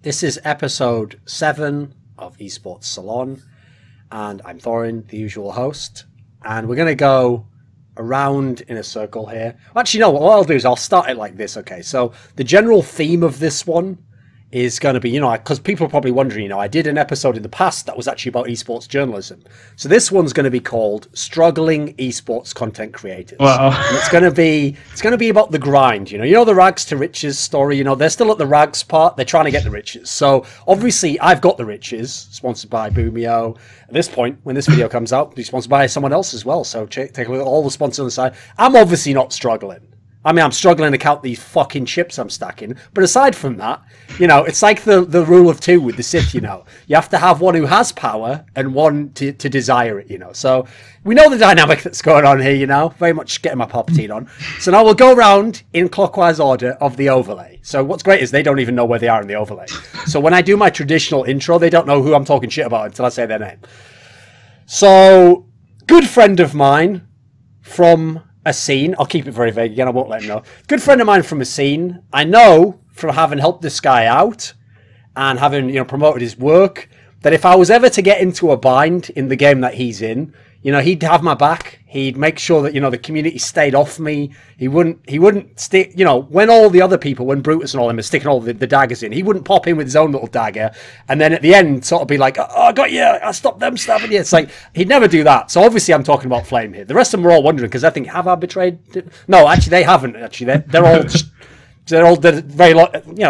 This is episode 7 of Esports Salon, and I'm Thorin, the usual host, and we're going to go around in a circle here. Actually, no, what I'll do is I'll start it like this, okay? So the general theme of this one is going to be, because people are probably wondering, I did an episode in the past that was actually about esports journalism. So this one's going to be called Struggling Esports Content Creators. Wow. And it's going to be about the grind, the rags to riches story, they're still at the rags part, they're trying to get the riches. So obviously I've got the riches, sponsored by Boomio. At this point, when this video comes out, be sponsored by someone else as well. So take a look at all the sponsors on the side. I'm obviously not struggling. I mean, I'm struggling to count these fucking chips I'm stacking. But aside from that, it's like the rule of two with the Sith, You have to have one who has power and one to desire it, So we know the dynamic that's going on here, Very much getting my Palpatine on. So now we'll go around in clockwise order of the overlay. So what's great is they don't even know where they are in the overlay. So when I do my traditional intro, they don't know who I'm talking shit about until I say their name. So, good friend of mine from a scene. I'll keep it very vague again. I won't let him know. Good friend of mine from a scene. I know from having helped this guy out and having, promoted his work, that if I was ever to get into a bind in the game that he's in, he'd have my back. He'd make sure that, the community stayed off me. He wouldn't stick, when all the other people, when Brutus and all them are sticking all the daggers in, he wouldn't pop in with his own little dagger and then at the end sort of be like, oh, I got you, I stopped them stabbing you. It's like, he'd never do that. So obviously I'm talking about Flame here. The rest of them are all wondering because I think, have I betrayed? No, actually they haven't, actually. They're all just... They're all very,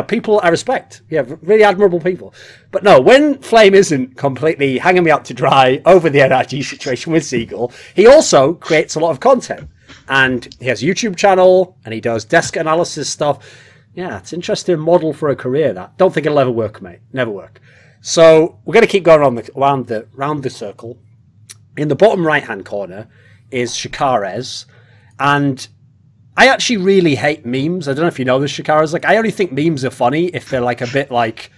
people I respect. Yeah, really admirable people. But no, when Flame isn't completely hanging me out to dry over the NRG situation with Seagull, he also creates a lot of content. And he has a YouTube channel, and he does desk analysis stuff. Yeah, it's an interesting model for a career, that. Don't think it'll ever work, mate. Never work. So we're going to keep going around the circle. In the bottom right-hand corner is Shakarez, and I actually really hate memes. I don't know if you know this, Shakarez. I only think memes are funny if they're a bit like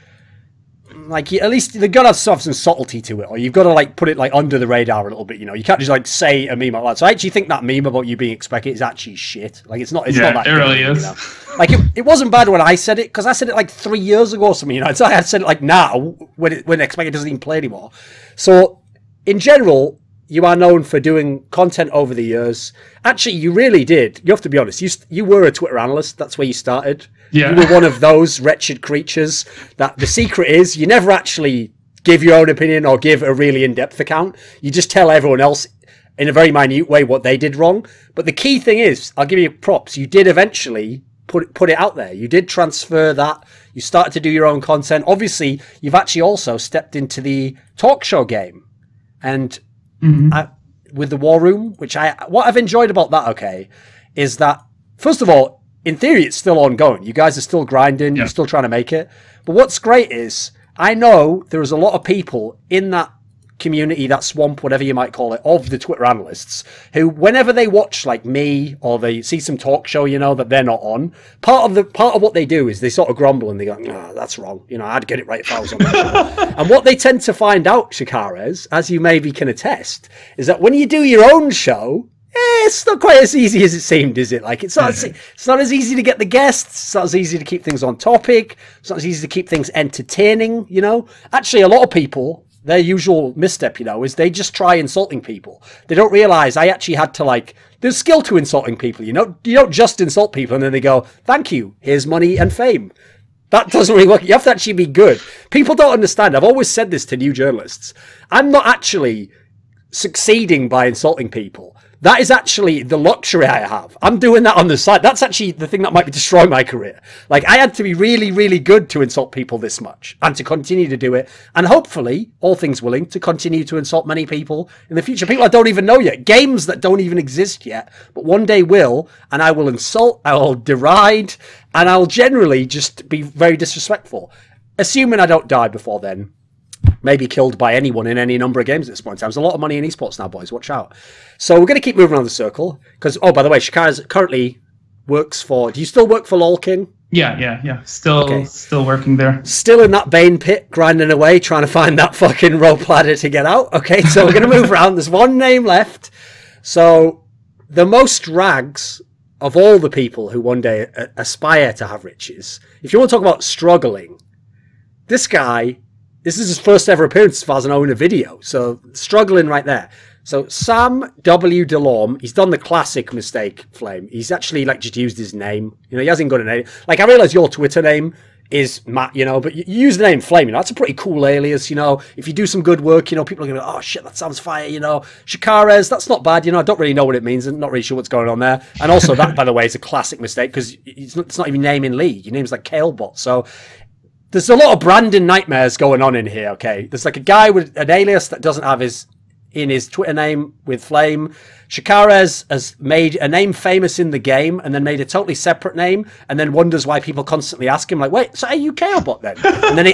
at least they've got to have some subtlety to it, or you've got to put it under the radar a little bit. You can't just say a meme like that. So I actually think that meme about you being expected is actually shit. It's not. It's not that. It really is. It wasn't bad when I said it because I said it 3 years ago or something. It's like I said it now when expected doesn't even play anymore. So in general, you are known for doing content over the years. Actually, you really did. You have to be honest. You were a Twitter analyst. That's where you started. Yeah. You were one of those wretched creatures that the secret is you never actually give your own opinion or give a really in-depth account. You just tell everyone else in a very minute way what they did wrong. But the key thing is, I'll give you props. You did eventually put it out there. You did transfer that. You started to do your own content. Obviously, you've actually also stepped into the talk show game. And with the War Room, what I've enjoyed about that, okay, is that, first of all, in theory, it's still ongoing. You guys are still grinding. You're still trying to make it. But what's great is I know there's a lot of people in that community, that swamp, whatever you might call it, of the Twitter analysts, who whenever they watch me or they see some talk show, that they're not on, part of what they do is they sort of grumble and they go, oh, that's wrong. I'd get it right if I was on that show. And what they tend to find out, Shakarez, as you maybe can attest, is that when you do your own show, it's not quite as easy as it seemed, is it? It's not as easy to get the guests. It's not as easy to keep things on topic. It's not as easy to keep things entertaining, Actually, a lot of people, their usual misstep, is they just try insulting people. They don't realize I actually had to there's skill to insulting people, You don't just insult people and then they go, thank you, here's money and fame. That doesn't really work. You have to actually be good. People don't understand. I've always said this to new journalists. I'm not actually succeeding by insulting people. That is actually the luxury I have. I'm doing that on the side. That's actually the thing that might be destroying my career. I had to be really, really good to insult people this much and to continue to do it. And hopefully, all things willing, to continue to insult many people in the future. People I don't even know yet. Games that don't even exist yet, but one day will. And I will insult, I will deride, and I'll generally just be very disrespectful. Assuming I don't die before then. Maybe killed by anyone in any number of games at this point in time. There's a lot of money in esports now, boys. Watch out. So we're going to keep moving around the circle. Because, oh, by the way, Shakarez currently works for... Do you still work for LoLKing? Yeah. Still working there. Still in that Bane pit, grinding away, trying to find that fucking rope ladder to get out. Okay, so we're going to move around. There's one name left. So the most rags of all the people who one day aspire to have riches, if you want to talk about struggling, this guy, this is his first ever appearance as far as I know in a video. So struggling right there. So Sam W. Delorme, he's done the classic mistake, Flame. He's actually like just used his name. You know, he hasn't got a name. Like, I realize your Twitter name is Matt, you know, but you use the name Flame, you know, that's a pretty cool alias, you know. If you do some good work, you know, people are going to go, oh shit, that sounds fire, you know. Shakarez, that's not bad, you know, I don't really know what it means and not really sure what's going on there. And also that, by the way, is a classic mistake because it's not even name in league. Your name's like Kalebot. So there's a lot of branding nightmares going on in here, okay? There's like a guy with an alias that doesn't have his Twitter name with Flame. Shakarez has made a name famous in the game and then made a totally separate name and then wonders why people constantly ask him, like, wait, so are you Kalebot then?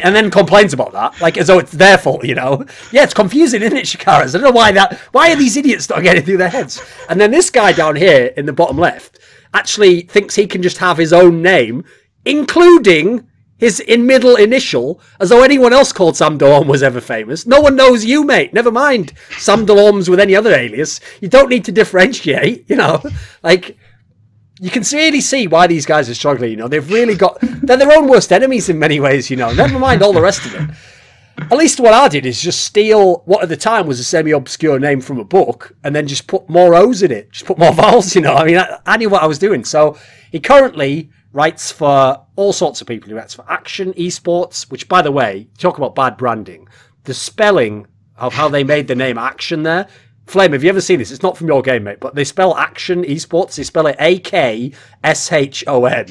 and then complains about that, like as though it's their fault, you know? Yeah, it's confusing, isn't it, Shakarez? I don't know why are these idiots not getting through their heads? And then this guy down here in the bottom left actually thinks he can just have his own name, including his middle initial, as though anyone else called Sam Delorme was ever famous. No one knows you, mate. Never mind Sam Delorme's with any other alias. You don't need to differentiate, you know. Like, you can really see why these guys are struggling, you know. They're their own worst enemies in many ways, you know. Never mind all the rest of it. At least what I did is just steal what at the time was a semi-obscure name from a book and then just put more O's in it. Just put more vowels, you know. I mean, I knew what I was doing. So he currently writes for all sorts of people. He writes for Action Esports, which, by the way, talk about bad branding. The spelling of how they made the name Action there. Flame, have you ever seen this? It's not from your game, mate, but they spell Action Esports. They spell it AKSHON.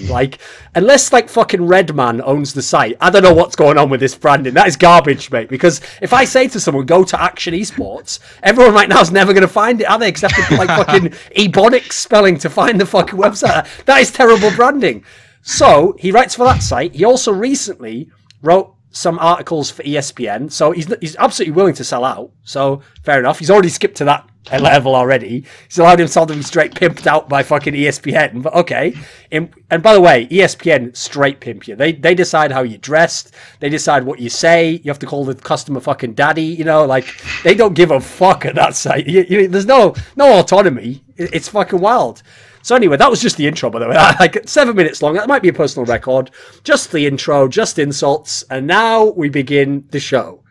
Like, unless, like, fucking Redman owns the site, I don't know what's going on with this branding. That is garbage, mate, because if I say to someone, go to Action Esports, everyone right now is never going to find it, are they? Except for, like, fucking Ebonics spelling to find the fucking website. That is terrible branding. So, he writes for that site. He also recently wrote some articles for ESPN, so he's absolutely willing to sell out, so fair enough. He's already skipped to that level already. He's allowed himself to be straight pimped out by fucking ESPN, but okay. And by the way, ESPN straight pimp you. They decide how you're dressed, they decide what you say, you have to call the customer fucking daddy, you know, like, they don't give a fuck at that site. There's no autonomy. It's fucking wild. So anyway, that was just the intro, by the way. Like 7 minutes long. That might be a personal record. Just the intro, just insults. And now we begin the show.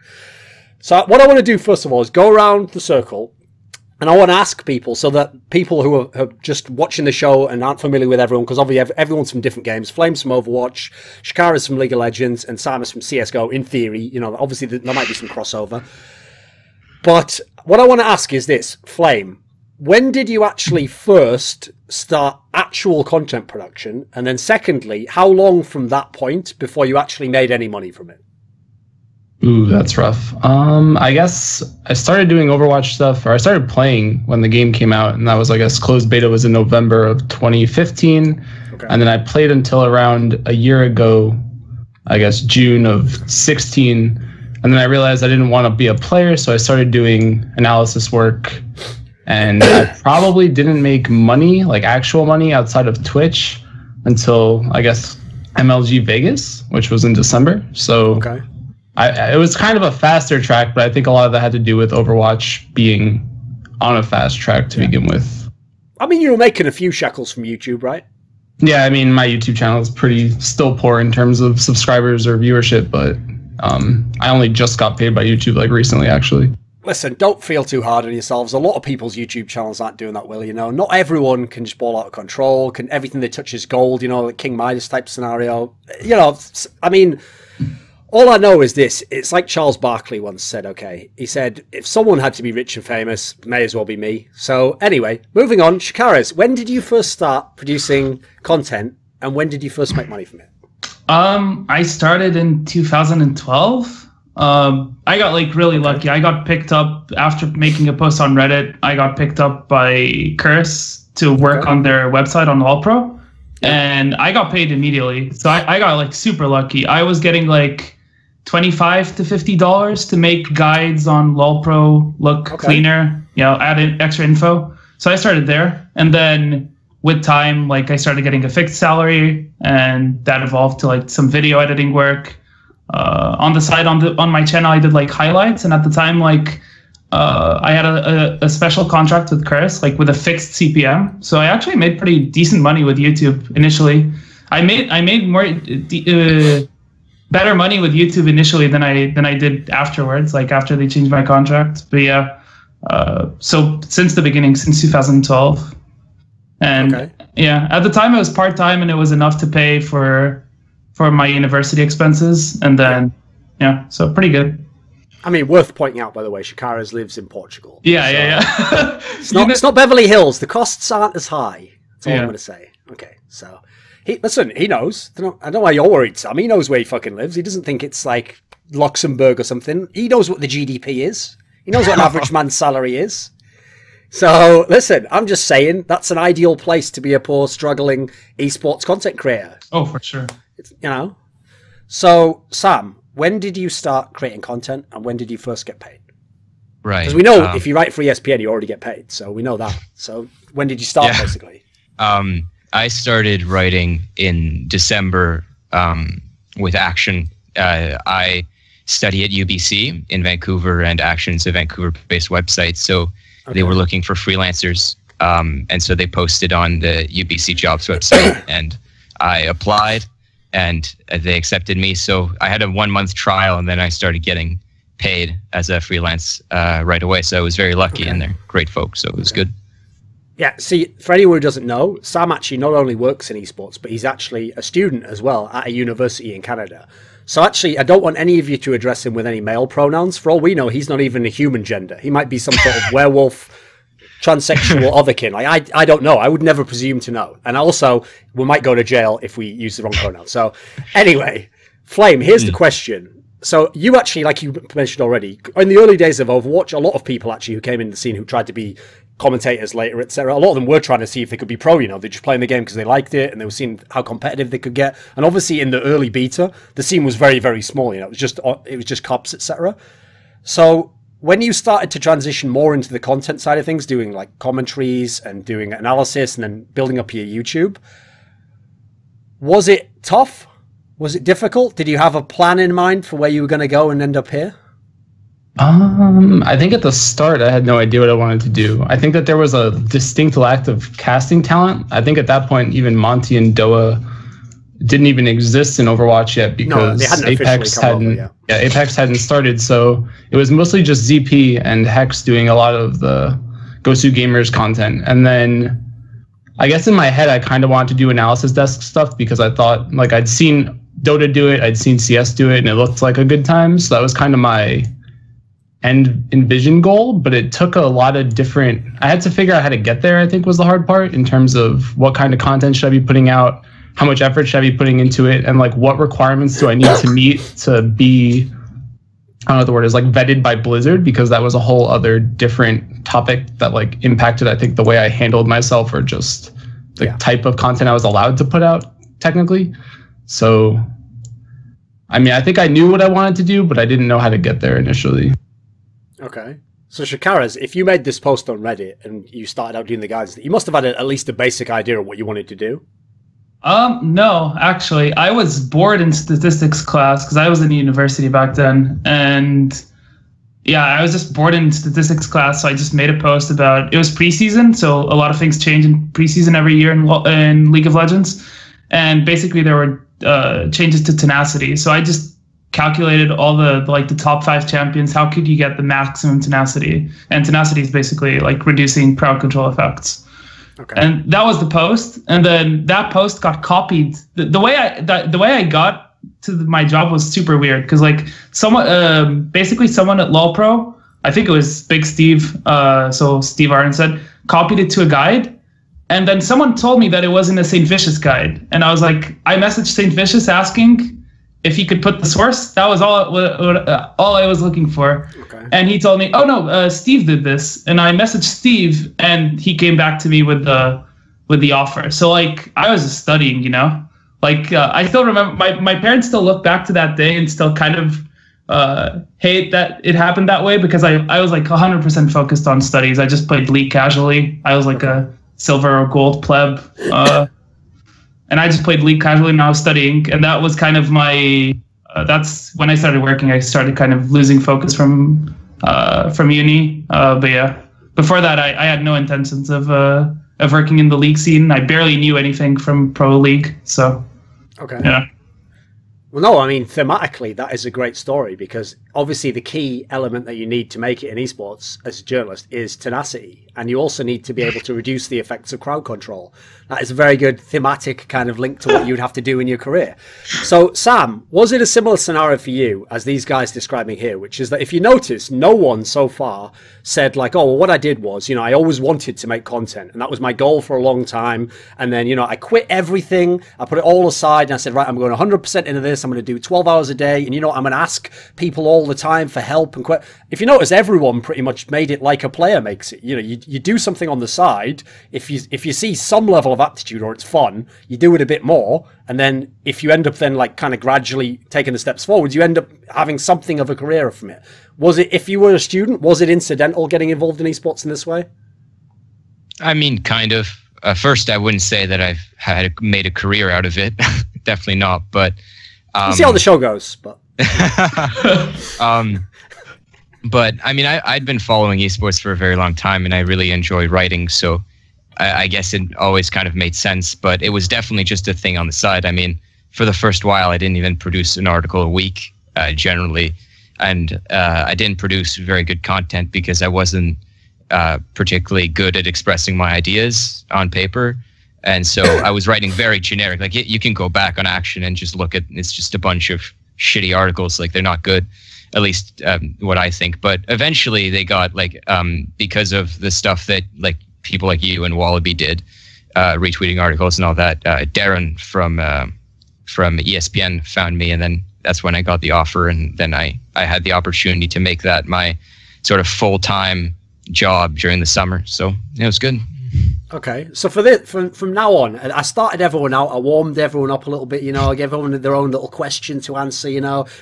So what I want to do, first of all, is go around the circle. And I want to ask people, so that people who are just watching the show and aren't familiar with everyone, because obviously everyone's from different games. Flame's from Overwatch, Shakarez from League of Legends, and Simon's from CSGO, in theory. You know, obviously there might be some crossover. But what I want to ask is this, Flame. When did you actually first start actual content production? And then secondly, how long from that point before you actually made any money from it? Ooh, that's rough. I guess I started doing Overwatch stuff, or I started playing when the game came out, and that was, I guess, closed beta was in November of 2015. Okay. And then I played until around a year ago, I guess June of 16. And then I realized I didn't want to be a player, so I started doing analysis work. And I probably didn't make money, like actual money, outside of Twitch until, I guess, MLG Vegas, which was in December. So okay. It was kind of a faster track, but I think a lot of that had to do with Overwatch being on a fast track to begin with. I mean, you were making a few shekels from YouTube, right? Yeah, I mean, my YouTube channel is pretty still poor in terms of subscribers or viewership, but I only just got paid by YouTube, like, recently, actually. Listen, don't feel too hard on yourselves. A lot of people's YouTube channels aren't doing that well, you know. Not everyone can just ball out of control, everything they touch is gold, you know, like King Midas type scenario. You know, I mean, all I know is this. It's like Charles Barkley once said, okay. He said, if someone had to be rich and famous, may as well be me. So anyway, moving on. Shakarez, when did you first start producing content, and when did you first make money from it? I started in 2012. I got like really lucky. I got picked up after making a post on Reddit. I got picked up by Curse to work on their website on LoLPro, and I got paid immediately. So I got like super lucky. I was getting like $25 to $50 to make guides on LoLPro look cleaner, you know, add in extra info. So I started there, and then with time, like I started getting a fixed salary, and that evolved to like some video editing work. On the side, on my channel, I did like highlights, and at the time, like I had a special contract with Curse, like with a fixed CPM. So I actually made pretty decent money with YouTube initially. I made more. better money with YouTube initially than I did afterwards, like after they changed my contract. But yeah, so since the beginning, since 2012. And yeah, at the time it was part-time and it was enough to pay for my university expenses. And then, yeah, so pretty good. I mean, worth pointing out, by the way, Shakarez lives in Portugal. Yeah. It's not Beverly Hills. The costs aren't as high. That's all I'm going to say. Okay, so he knows. I don't know why you're worried, Sam. He knows where he fucking lives. He doesn't think it's like Luxembourg or something. He knows what the GDP is. He knows what an average man's salary is. So, listen, I'm just saying that's an ideal place to be a poor, struggling esports content creator. Oh, for sure. So, Sam, when did you start creating content and when did you first get paid? Right. Because we know if you write for ESPN, you already get paid. So we know that. So when did you start, basically? I started writing in December with Action. I study at UBC in Vancouver, and Action's a Vancouver-based website. So they were looking for freelancers. And so they posted on the UBC jobs website, and I applied. And they accepted me. So I had a 1-month trial, and then I started getting paid as a freelance right away. So I was very lucky, and they're great folks. So it was good. Yeah, see, for anyone who doesn't know, Sam actually not only works in esports, but he's actually a student as well at a university in Canada. So actually, I don't want any of you to address him with any male pronouns. For all we know, he's not even a human gender. He might be some sort of werewolf, transsexual otherkin. Like I don't know. I would never presume to know. And also, we might go to jail if we use the wrong pronoun. So anyway, Flame, here's the question. So you actually, like you mentioned already, in the early days of Overwatch, a lot of people actually who came in the scene who tried to be commentators later, etc. A lot of them were trying to see if they could be pro. They're just playing the game because they liked it and they were seeing how competitive they could get. And obviously in the early beta, the scene was very, very small. It was just cops, etc. So when you started to transition more into the content side of things, doing like commentaries and doing analysis and then building up your YouTube, was it tough? Was it difficult? Did you have a plan in mind for where you were going to go and end up here? I think at the start, I had no idea what I wanted to do. I think that there was a distinct lack of casting talent. I think at that point, even Monty and Doa didn't even exist in Overwatch yet because Apex hadn't started. So it was mostly just ZP and Hex doing a lot of the Gosu Gamers content. And then I guess in my head, I kind of wanted to do analysis desk stuff because I thought, like, I'd seen Dota do it, I'd seen CS do it, and it looked like a good time. So that was kind of my end envision goal, but it took a lot of different, I had to figure out how to get there, I think was the hard part, in terms of what kind of content should I be putting out, how much effort should I be putting into it, and like what requirements do I need to meet to be, I don't know what the word is, like vetted by Blizzard, because that was a whole other different topic that like impacted, I think, the way I handled myself or just the type of content I was allowed to put out technically. So, I mean, I think I knew what I wanted to do, but I didn't know how to get there initially. Okay. So Shakarez, if you made this post on Reddit and you started out doing the guides, you must have had at least a basic idea of what you wanted to do. No, actually, I was bored in statistics class because I was in university back then, and yeah, I was just bored in statistics class. So I just made a post about, it was preseason, so a lot of things change in preseason every year in League of Legends, and basically there were changes to tenacity. So I just calculated all the top 5 champions. How could you get the maximum tenacity? And tenacity is basically like reducing crowd control effects. Okay. And that was the post. And then that post got copied. The way I got to my job was super weird because like someone at LoLPro, I think it was Big Steve, so Steve Arden said, copied it to a guide. And then someone told me that it wasn't a St. Vicious guide. And I was like, I messaged St. Vicious asking if he could put the source. That was all I was looking for. Okay. And he told me, oh no, Steve did this. And I messaged Steve and he came back to me with the offer. So like I was just studying, like I still remember my parents still look back to that day and still kind of hate that it happened that way because I was like 100% focused on studies. I just played League casually. I was like a silver or gold pleb. And I just played League casually and I was studying. And that was kind of my, that's when I started working. I started kind of losing focus from uni. But yeah, before that, I had no intentions of working in the League scene. I barely knew anything from Pro League. So, okay. Yeah. Well, no, I mean, thematically, that is a great story because obviously the key element that you need to make it in esports as a journalist is tenacity. And you also need to be able to reduce the effects of crowd control. That is a very good thematic kind of link to what you'd have to do in your career. So, Sam, was it a similar scenario for you as these guys describing here, which is that if you notice, no one so far said like, oh, well, what I did was, I always wanted to make content and that was my goal for a long time. And then, I quit everything. I put it all aside and I said, right, I'm going 100% into this. I'm going to do 12 hours a day. And, I'm going to ask people all the time for help and quit. If you notice, everyone pretty much made it like a player makes it. You do something on the side. If you see some level of aptitude or it's fun, you do it a bit more. And then if you end up then like kind of gradually taking the steps forward, you end up having something of a career from it. Was it, if you were a student, was it incidental getting involved in esports in this way? I mean, kind of. First, I wouldn't say that I've made a career out of it. Definitely not. But we'll see how the show goes. But but I mean, I'd been following esports for a very long time, and I really enjoy writing. So I guess it always kind of made sense. But it was definitely just a thing on the side. I mean, for the first while, I didn't even produce an article a week generally, and I didn't produce very good content because I wasn't particularly good at expressing my ideas on paper. And so I was writing very generic. Like you can go back on Action and just look at, it's just a bunch of shitty articles. Like they're not good, at least what I think. But eventually they got like, because of the stuff that like people like you and Wallaby did, retweeting articles and all that, Darren from ESPN found me, and then that's when I got the offer. And then I had the opportunity to make that my sort of full-time job during the summer. So it was good. Okay, so for this, from now on, I started everyone out. I warmed everyone up a little bit. I gave everyone their own little question to answer.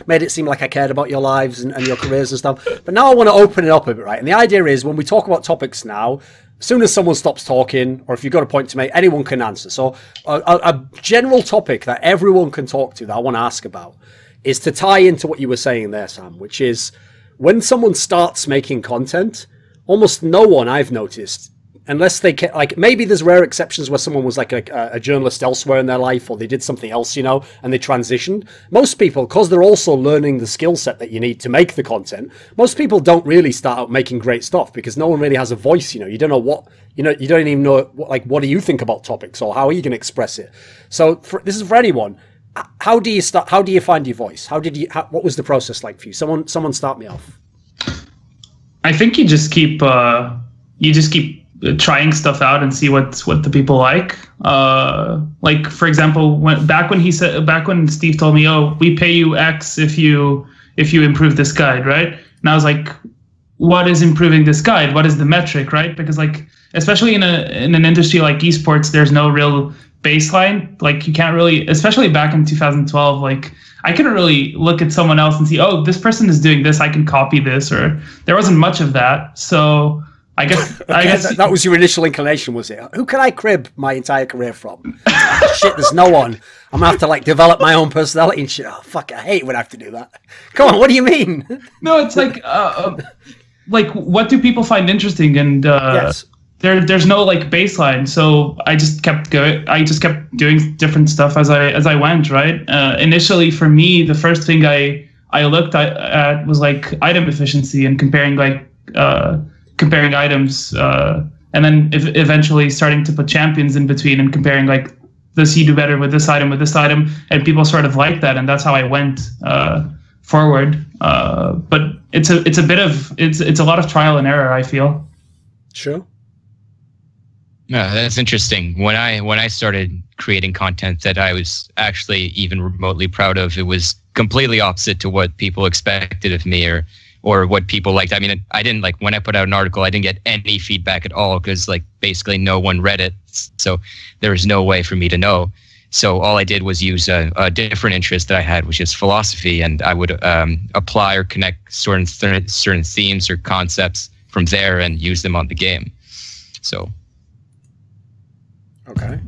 Made it seem like I cared about your lives and your careers and stuff. But now I want to open it up a bit, right? And the idea is when we talk about topics now, as soon as someone stops talking, or if you've got a point to make, anyone can answer. So a general topic that everyone can talk to that I want to ask about is to tie into what you were saying there, Sam, which is when someone starts making content, almost no one I've noticed, unless they can, like maybe there's rare exceptions where someone was like a journalist elsewhere in their life, or they did something else, and they transitioned. Most people, because they're also learning the skill set that you need to make the content, most people don't really start out making great stuff because no one really has a voice. You don't know what, you don't even know what do you think about topics, or how are you going to express it? So this is for anyone. How do you start? How do you find your voice? What was the process like for you? Someone start me off. I think you just keep trying stuff out and see what the people like. Like for example, back when Steve told me, "Oh, we pay you X if you improve this guide," right? And I was like, "What is improving this guide? What is the metric, right?" Because like especially in an industry like esports, there's no real baseline. Like you can't really, especially back in 2012, like I couldn't really look at someone else and see, oh, this person is doing this, I can copy this, or there wasn't much of that. So I guess that was your initial inclination, was it? Who can I crib my entire career from? Shit, there's no one. I'm gonna have to like develop my own personality and shit. Oh fuck, I hate when I have to do that. Come on, what do you mean? No, it's like what do people find interesting? And yes. There's no like baseline, so I just kept going. I just kept doing different stuff as I went. Right. Initially, for me, the first thing I looked at was like item efficiency and comparing items, and then eventually starting to put champions in between and comparing like, does he do better with this item, and people sort of like that, and that's how I went forward. But it's a lot of trial and error, I feel. Sure. No, that's interesting. When I started creating content that I was actually even remotely proud of, it was completely opposite to what people expected of me or what people liked. I mean, I didn't like when I put out an article, I didn't get any feedback at all because like basically no one read it. So there was no way for me to know. So all I did was use a different interest that I had, which is philosophy, and I would apply or connect certain themes or concepts from there and use them on the game. So. Okay.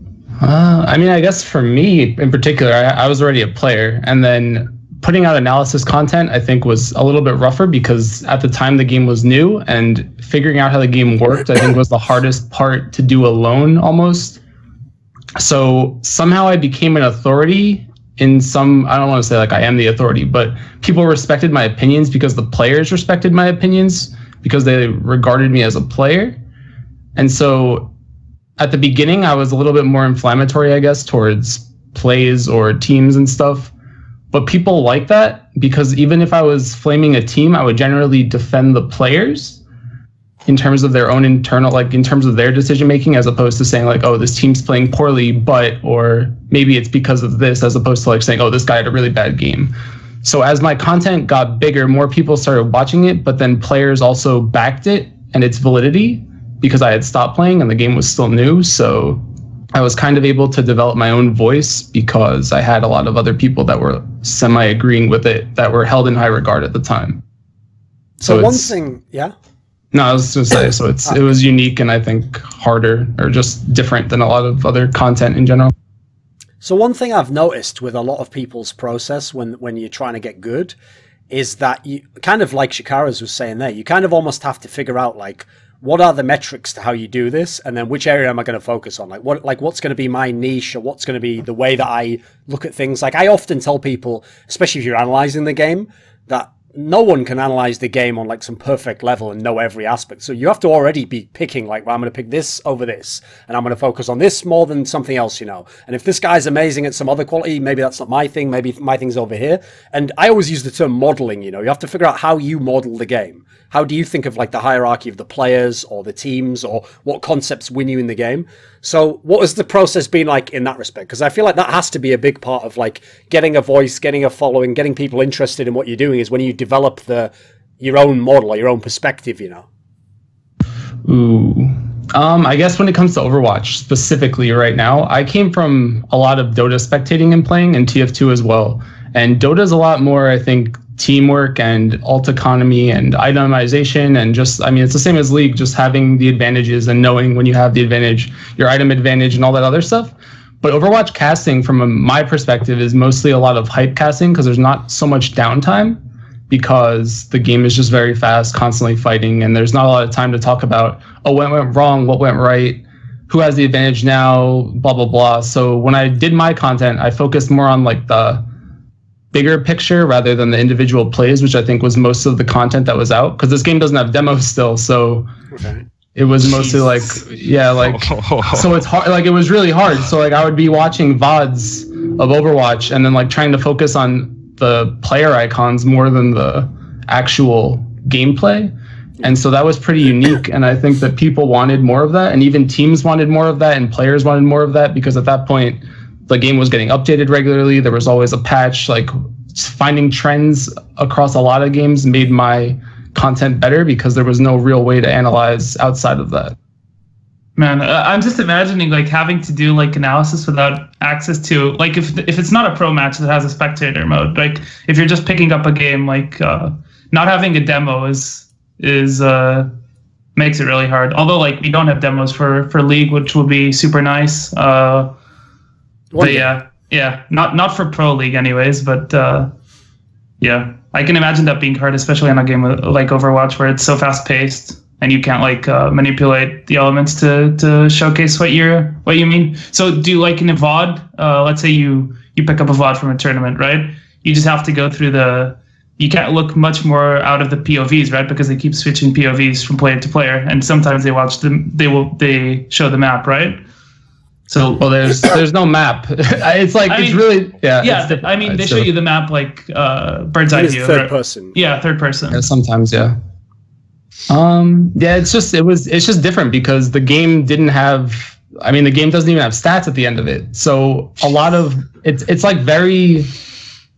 I mean, I guess for me in particular, I was already a player, and then putting out analysis content, I think, was a little bit rougher because at the time the game was new, and figuring out how the game worked, I think, was the hardest part to do alone almost. So somehow I became an authority in some, I don't want to say like I am the authority, but people respected my opinions because the players respected my opinions because they regarded me as a player. And so at the beginning, I was a little bit more inflammatory, I guess, towards plays or teams and stuff. But people like that because even if I was flaming a team, I would generally defend the players in terms of their own internal, like in terms of their decision making, as opposed to saying like, oh, this team's playing poorly, but, or maybe it's because of this, as opposed to like saying, oh, this guy had a really bad game. So as my content got bigger, more people started watching it, but then players also backed it and its validity because I had stopped playing and the game was still new. So I was kind of able to develop my own voice because I had a lot of other people that were semi-agreeing with it that were held in high regard at the time. So one thing, yeah? No, I was going to say, so it was unique and I think harder or just different than a lot of other content in general. So one thing I've noticed with a lot of people's process when you're trying to get good is that you kind of like Shakarez was saying there, you kind of almost have to figure out like, what are the metrics to how you do this? And then which area am I going to focus on? What's going to be my niche, or what's going to be the way that I look at things? Like I often tell people, especially if you're analyzing the game, that no one can analyze the game on like some perfect level and know every aspect. So you have to already be picking like, well, I'm going to pick this over this, and I'm going to focus on this more than something else, you know. And if this guy's amazing at some other quality, maybe that's not my thing. Maybe my thing's over here. And I always use the term modeling, you know. You have to figure out how you model the game. How do you think of like the hierarchy of the players or the teams, or what concepts win you in the game? So what has the process been like in that respect? Because I feel like that has to be a big part of like getting a voice, getting a following, getting people interested in what you're doing, is when you develop your own model or your own perspective, you know? Ooh. I guess when it comes to Overwatch specifically right now, I came from a lot of Dota spectating and playing, and TF2 as well. And Dota's a lot more, I think, teamwork and alt economy and itemization, and just, I mean, it's the same as League, just having the advantages and knowing when you have the advantage, your item advantage and all that other stuff. But Overwatch casting, from my perspective, is mostly a lot of hype casting because there's not so much downtime, because the game is just very fast, constantly fighting, and there's not a lot of time to talk about, oh, what went wrong, what went right, who has the advantage now, blah, blah, blah. So when I did my content, I focused more on like the bigger picture rather than the individual plays, which I think was most of the content that was out, because this game doesn't have demos still. So it was mostly like, yeah, like, so it's hard, like it was really hard. So like I would be watching VODs of Overwatch and then like trying to focus on the player icons more than the actual gameplay. And so that was pretty unique. And I think that people wanted more of that, and even teams wanted more of that, and players wanted more of that, because at that point the game was getting updated regularly. There was always a patch. Like finding trends across a lot of games made my content better because there was no real way to analyze outside of that. Man, I'm just imagining like having to do like analysis without access to, like, if it's not a pro match that has a spectator mode, like if you're just picking up a game, like not having a demo is makes it really hard. Although like we don't have demos for League, which would be super nice. But yeah, not for Pro League anyways, but yeah, I can imagine that being hard, especially on a game like Overwatch where it's so fast paced and you can't like manipulate the elements to showcase what you mean. So do you, like in a VOD, let's say you pick up a VOD from a tournament, right? You just have to go through you can't look much more out of the POVs, right? Because they keep switching POVs from player to player, and sometimes they show the map, right? So well, there's no map. It's like it's really yeah. I mean, they show you the map like bird's eye view. Third person. Yeah, third person. Yeah, sometimes, yeah. Yeah, it's just different because the game didn't have. I mean, the game doesn't even have stats at the end of it. So a lot of it's like very.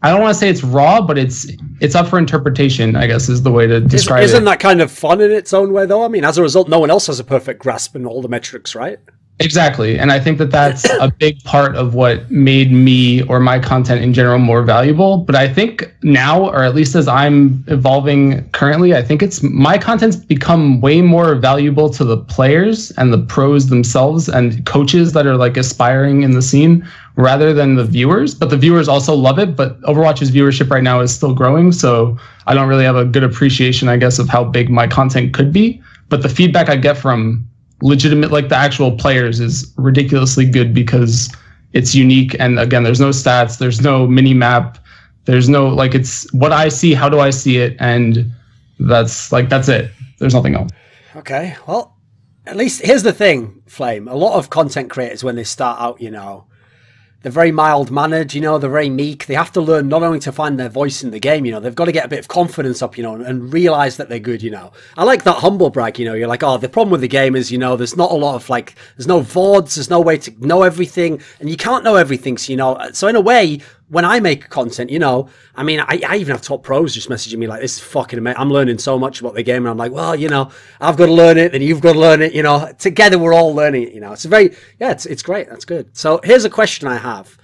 I don't want to say it's raw, but it's up for interpretation, I guess, is the way to describe it. Isn't that kind of fun in its own way, though? I mean, as a result, no one else has a perfect grasp on all the metrics, right? Exactly. And I think that that's a big part of what made me or my content in general more valuable. But I think now, or at least as I'm evolving currently, I think my content's become way more valuable to the players and the pros themselves and coaches that are like aspiring in the scene rather than the viewers. But the viewers also love it. But Overwatch's viewership right now is still growing. So I don't really have a good appreciation, I guess, of how big my content could be. But the feedback I get from legitimate, like the actual players, is ridiculously good because it's unique. And again, there's no stats, there's no mini map, there's no, like, it's what I see, how do I see it, and that's it. There's nothing else. Okay, well, at least here's the thing, Flame. A lot of content creators, when they start out, you know, they're very mild-mannered, you know, they're very meek. They have to learn not only to find their voice in the game, you know, they've got to get a bit of confidence up, you know, and realize that they're good, you know. I like that humble brag, you know. You're like, oh, the problem with the game is, you know, there's not a lot of, like, there's no VODs, there's no way to know everything, and you can't know everything, so, you know. So in a way, when I make content, you know, I mean, I even have top pros just messaging me like, this is fucking amazing. I'm learning so much about the game. And I'm like, well, you know, I've got to learn it, then you've got to learn it, you know. Together, we're all learning it, you know. It's a very, yeah, it's great. That's good. So here's a question I have.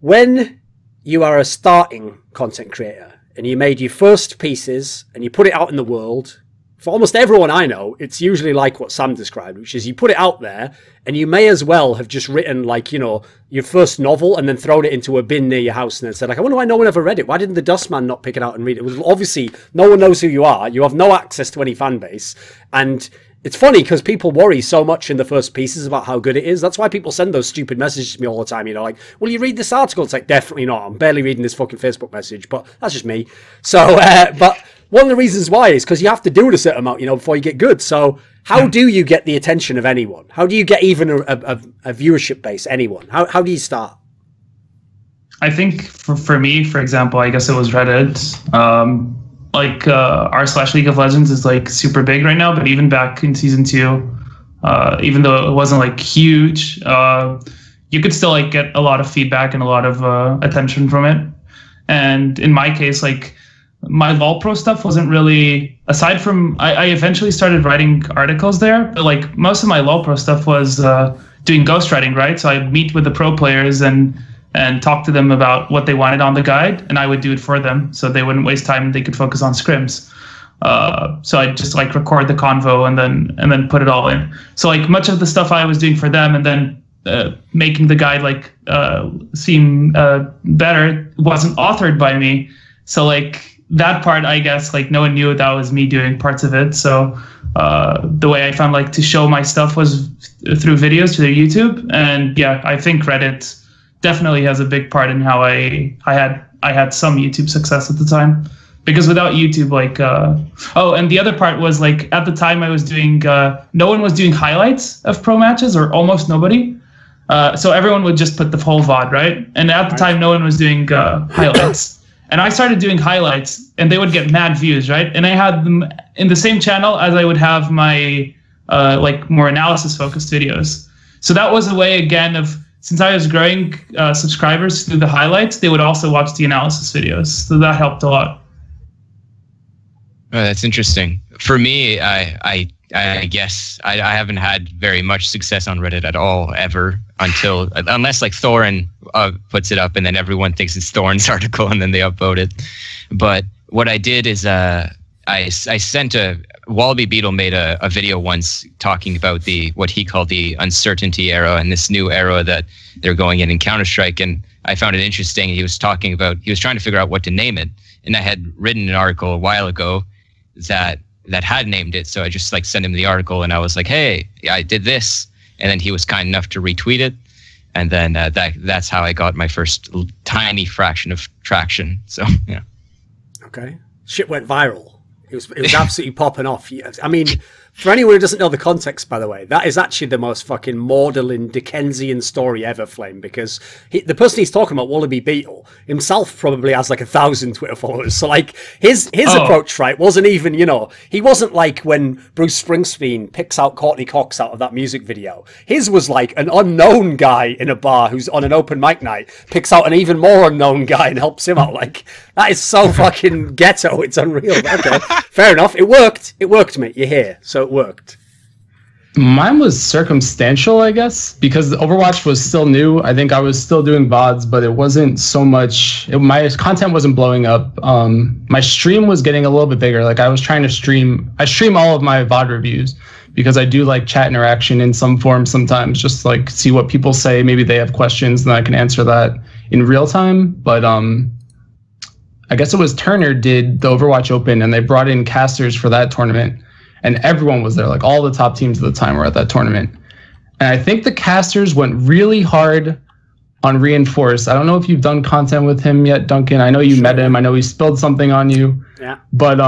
When you are a starting content creator and you made your first pieces and you put it out in the world, for almost everyone I know, it's usually like what Sam described, which is you put it out there and you may as well have just written, like, you know, your first novel and then thrown it into a bin near your house and then said, like, I wonder why no one ever read it. Why didn't the Dustman not pick it out and read it? Well, obviously, no one knows who you are. You have no access to any fan base. And it's funny because people worry so much in the first pieces about how good it is. That's why people send those stupid messages to me all the time. You know, like, will you read this article? It's like, definitely not. I'm barely reading this fucking Facebook message, but that's just me. So, but one of the reasons why is because you have to do it a certain amount, you know, before you get good. So how do you get the attention of anyone? How do you get even a viewership base, anyone? How do you start? I think for me, for example, I guess it was Reddit. Like r/League of Legends is like super big right now, but even back in season 2, even though it wasn't like huge, you could still like get a lot of feedback and a lot of attention from it. And in my case, like my LoLPro stuff wasn't really, aside from I eventually started writing articles there, but like most of my LoLPro stuff was doing ghostwriting, right? So I'd meet with the pro players and talk to them about what they wanted on the guide, and I would do it for them so they wouldn't waste time and they could focus on scrims. So I'd just like record the convo and then put it all in. So like much of the stuff I was doing for them and then making the guide like seem better wasn't authored by me. So like that part, I guess, like no one knew that was me doing parts of it. So the way I found like to show my stuff was through videos, through YouTube. And yeah, I think Reddit definitely has a big part in how I had some YouTube success at the time, because without YouTube, like and the other part was like at the time I was doing no one was doing highlights of pro matches, or almost nobody, so everyone would just put the whole VOD, right? And at the time no one was doing highlights, and I started doing highlights and they would get mad views, right? And I had them in the same channel as I would have my like more analysis focused videos. So that was a way again of, since I was growing subscribers through the highlights, they would also watch the analysis videos. So that helped a lot. Oh, that's interesting. For me, I guess I haven't had very much success on Reddit at all, ever, unless like Thorin puts it up and then everyone thinks it's Thorin's article and then they upvote it. But what I did is I sent Wallaby Beetle made a video once talking about what he called the uncertainty era and this new era that they're going in Counter-Strike. And I found it interesting. He was trying to figure out what to name it. And I had written an article a while ago that had named it. So I just like sent him the article and I was like, hey, I did this. And then he was kind enough to retweet it. And then that's how I got my first tiny fraction of traction. So, yeah. Okay. Shit went viral. It was absolutely popping off. I mean, for anyone who doesn't know the context, by the way, that is actually the most fucking maudlin Dickensian story ever, Flame, because the person he's talking about, Wallaby Beetle, himself probably has like 1,000 Twitter followers. So like his approach, right, wasn't even, you know, he wasn't like when Bruce Springsteen picks out Courtney Cox out of that music video. His was like an unknown guy in a bar who's on an open mic night, picks out an even more unknown guy and helps him out. Like, that is so fucking ghetto. It's unreal. Okay, fair enough. It worked. It worked, mate. You're here. So it worked. Mine was circumstantial, I guess, because Overwatch was still new. I think I was still doing VODs, but it wasn't so much. My content wasn't blowing up. My stream was getting a little bit bigger. Like I was trying to stream. I stream all of my VOD reviews because I do like chat interaction in some form sometimes, just like see what people say. Maybe they have questions and I can answer that in real time. But I guess it was Turner did the Overwatch Open and they brought in casters for that tournament. And everyone was there, like all the top teams at the time were at that tournament. And I think the casters went really hard on Reinforce. I don't know if you've done content with him yet, Duncan. I know you met him. I know he spilled something on you. Yeah. But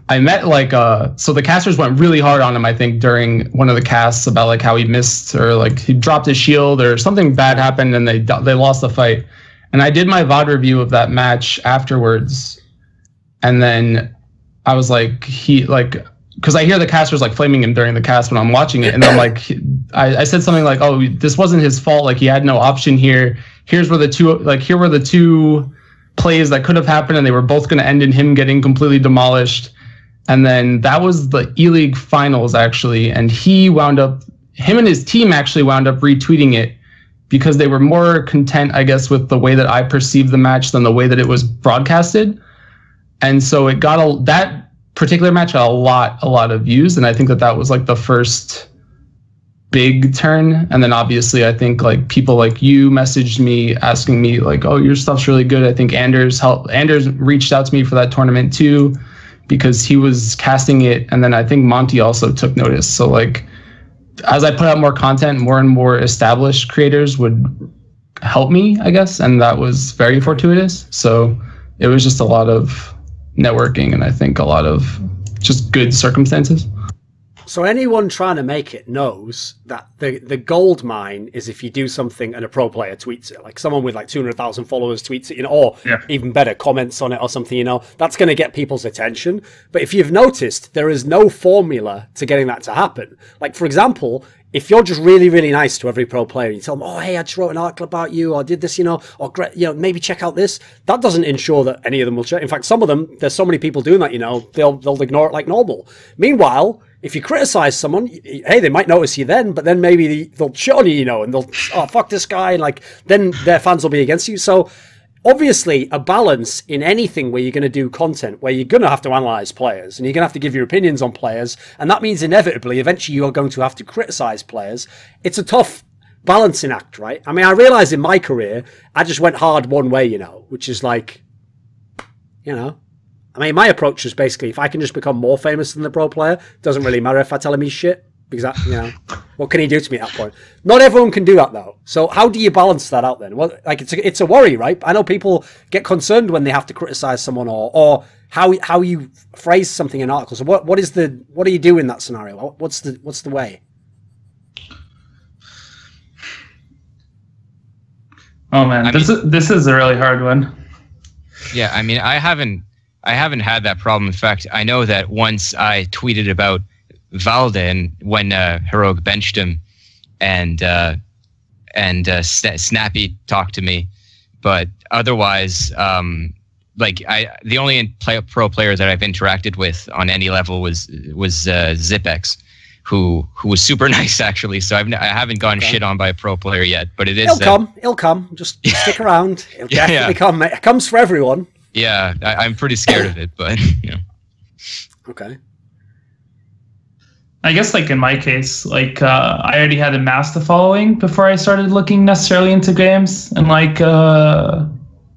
I met like so the casters went really hard on him, I think, during one of the casts about like how he missed or like he dropped his shield or something bad happened and they lost the fight. And I did my VOD review of that match afterwards. And then I was like, because I hear the casters like flaming him during the cast when I'm watching it, and I'm like, I said something like, "Oh, this wasn't his fault. Like he had no option here. Here were the two plays that could have happened, and they were both going to end in him getting completely demolished." And then that was the E-League finals actually, and him and his team actually wound up retweeting it because they were more content, I guess, with the way that I perceived the match than the way that it was broadcasted. And so it got that particular match had a lot of views, and I think that was like the first big turn. And then obviously I think like people like you messaged me asking me like, "Oh, your stuff's really good." I think Anders reached out to me for that tournament too because he was casting it, and then I think Monty also took notice. So like as I put out more content, more and more established creators would help me, I guess, and that was very fortuitous. So it was just a lot of networking and I think a lot of just good circumstances. So anyone trying to make it knows that the gold mine is if you do something and a pro player tweets it, like someone with like 200,000 followers tweets it, or even better, comments on it or something, that's going to get people's attention. But if you've noticed, there is no formula to getting that to happen. Like, for example, if you're just really, really nice to every pro player, you tell them, "Oh, hey, I just wrote an article about you, or did this, or great, maybe check out this." That doesn't ensure that any of them will check. In fact, some of them, there's so many people doing that, they'll ignore it like normal. Meanwhile, if you criticize someone, hey, they might notice you then, but then maybe they'll shit on you, and they'll, "Oh, fuck this guy," and like then their fans will be against you. So obviously a balance in anything where you're going to do content, where you're going to have to analyze players and you're going to have to give your opinions on players, and that means inevitably eventually you're going to have to criticize players. It's a tough balancing act, right? I mean, I realized in my career I just went hard one way, which is like, I mean, my approach is basically, if I can just become more famous than the pro player, it doesn't really matter if I tell him he's shit, because what can he do to me at that point? Not everyone can do that though. So how do you balance that out then? Well, like it's a worry, right? I know people get concerned when they have to criticize someone or how you phrase something in articles. So what do you do in that scenario? What's the way? Oh man, this is a really hard one. Yeah, I mean, I haven't had that problem. In fact, I know that once I tweeted about Valde when Heroic benched him, and Snappy talked to me, but otherwise, the only pro player that I've interacted with on any level was Zipex, who was super nice actually. So I haven't gotten shit on by a pro player yet, but it is. It'll come. Just stick around. It'll definitely come. It comes for everyone. Yeah, I'm pretty scared of it, but Okay. I guess like in my case, like I already had amassed a following before I started looking necessarily into games and like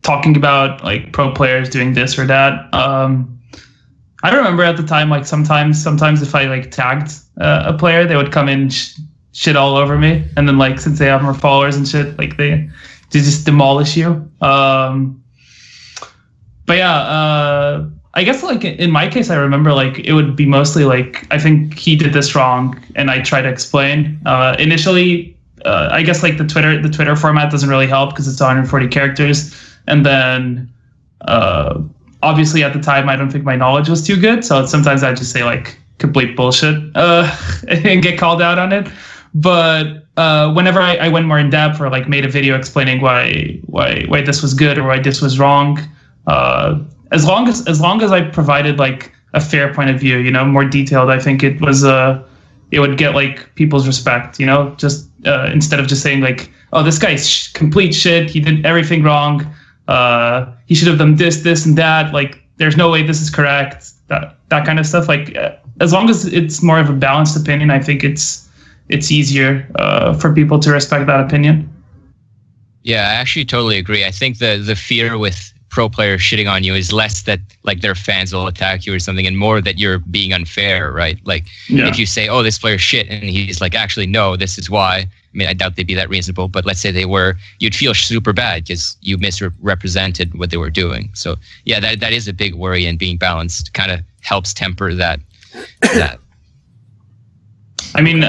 talking about like pro players doing this or that. I remember at the time, like sometimes if I like tagged a player, they would come in shit all over me, and then like since they have more followers and shit, like they just demolish you. But yeah, I guess like in my case, I remember like it would be mostly like, I think he did this wrong, and I try to explain. Initially, I guess like the Twitter format doesn't really help because it's 140 characters, and then obviously at the time I don't think my knowledge was too good, so sometimes I just say like complete bullshit and get called out on it. But whenever I went more in depth or like made a video explaining why this was good or why this was wrong. As long as I provided like a fair point of view, more detailed, I think it would get like people's respect, just instead of just saying like, "Oh, this guy's complete shit. He did everything wrong. He should have done this and that. Like, there's no way this is correct." That kind of stuff. Like, as long as it's more of a balanced opinion, I think it's easier for people to respect that opinion. Yeah, I actually totally agree. I think the fear with pro player shitting on you is less that like their fans will attack you or something, and more that you're being unfair, right? Like if you say, oh, this player's shit, and he's like, actually, no, this is why. I mean, I doubt they'd be that reasonable, but let's say they were, you'd feel super bad because you misrepresented what they were doing. So yeah, that is a big worry, and being balanced kind of helps temper that. I mean,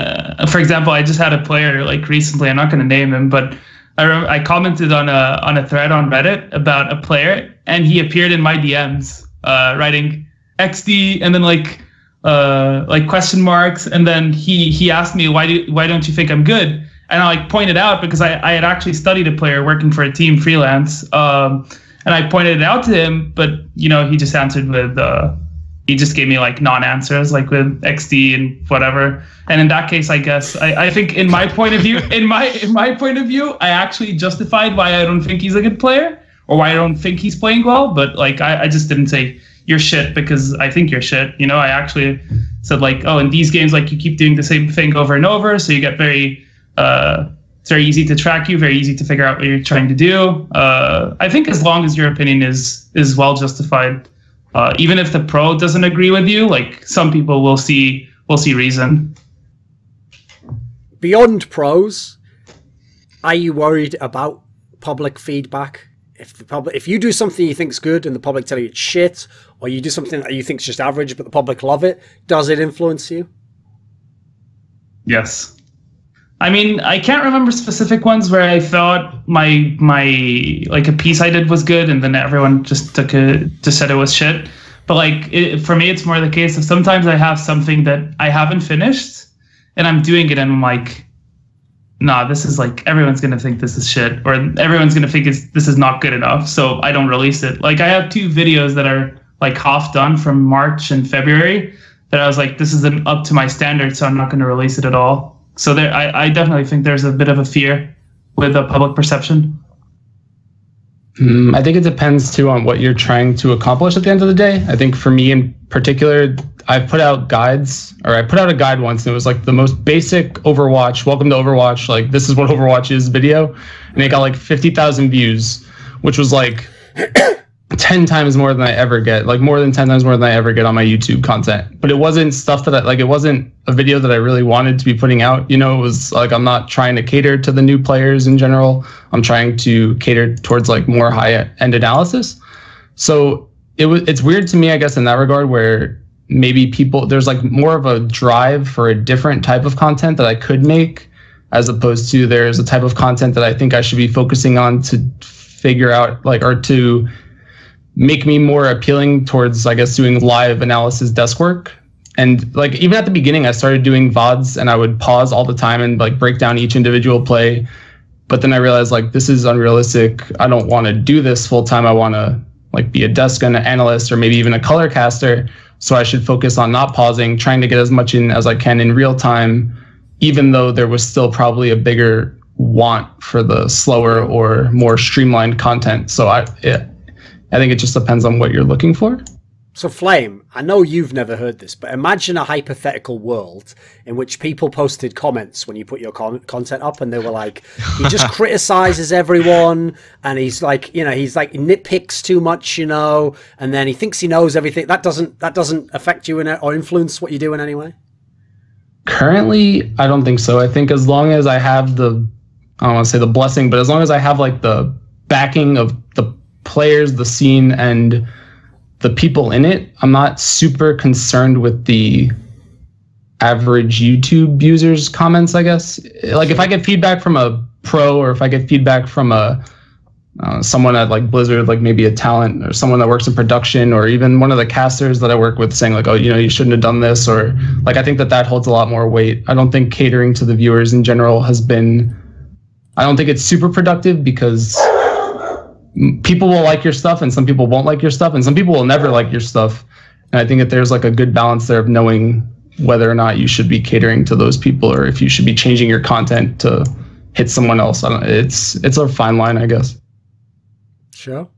for example, I just had a player like recently, I'm not going to name him, but I commented on a thread on Reddit about a player, and he appeared in my DMs, writing XD and then like question marks, and then he asked me why don't you think I'm good? And I like pointed out, because I had actually studied a player working for a team freelance, and I pointed it out to him, but you know, he just answered with he just gave me like non-answers, like with XD and whatever. And in that case, I guess I think in my point of view, I actually justified why I don't think he's a good player, or why I don't think he's playing well. But like I just didn't say you're shit because I think you're shit. You know, I actually said like, oh, in these games, like you keep doing the same thing over and over, so you get it's very easy to track you, very easy to figure out what you're trying to do. I think as long as your opinion is well justified. Even if the pro doesn't agree with you, like some people will see reason. Beyond pros, are you worried about public feedback? If you do something you think's good and the public tell you it's shit, or you do something that you think's just average but the public love it, does it influence you? Yes. I mean, I can't remember specific ones where I thought my like a piece I did was good, and then everyone just said it was shit. But like for me, it's more the case of sometimes I have something that I haven't finished, and I'm doing it, and I'm like, nah, this is like, everyone's gonna think this is shit, or everyone's gonna think this is not good enough, so I don't release it. Like I have 2 videos that are like half done from March and February that I was like, this isn't up to my standards, so I'm not gonna release it at all. So there, I definitely think there's a bit of a fear with the public perception. I think it depends too on what you're trying to accomplish at the end of the day. I think for me in particular, I put out guides, or I put out a guide once, and it was like the most basic Overwatch, welcome to Overwatch, like this is what Overwatch is video, and it got like 50,000 views, which was like 10 times more than I ever get, like more than 10 times more than I ever get on my YouTube content. But it wasn't stuff that it wasn't a video that I really wanted to be putting out. You know, it was like, I'm not trying to cater to the new players in general. I'm trying to cater towards like more high-end analysis. So it's weird to me, I guess, in that regard, where maybe there's like more of a drive for a different type of content that I could make, as opposed to there's a type of content that I think I should be focusing on to figure out, like, or to make me more appealing towards, I guess, doing live analysis desk work. And like, even at the beginning, I started doing VODs, and I would pause all the time and like break down each individual play. But then I realized like, this is unrealistic. I don't want to do this full time. I want to like be a desk and an analyst, or maybe even a color caster. So I should focus on not pausing, trying to get as much in as I can in real time, even though there was still probably a bigger want for the slower or more streamlined content. So I think it just depends on what you're looking for. So Flame, I know you've never heard this, but imagine a hypothetical world in which people posted comments when you put your content up, and they were like, he just criticizes everyone, and he's like, you know, he's like nitpicks too much, you know, and then he thinks he knows everything. That doesn't affect you or influence what you do in any way? Currently, I don't think so. I think as long as I have I don't want to say the blessing, but as long as I have like the backing of the players, the scene, and the people in it, I'm not super concerned with the average YouTube users' comments, I guess. Like if I get feedback from a pro, or if I get feedback from someone at like Blizzard, like maybe a talent or someone that works in production, or even one of the casters that I work with saying like, oh, you know, you shouldn't have done this, or like, I think that holds a lot more weight. I don't think catering to the viewers in general I don't think it's super productive, because people will like your stuff and some people won't like your stuff, and some people will never like your stuff. And I think that there's like a good balance there of knowing whether or not you should be catering to those people, or if you should be changing your content to hit someone else. It's a fine line, I guess. Sure.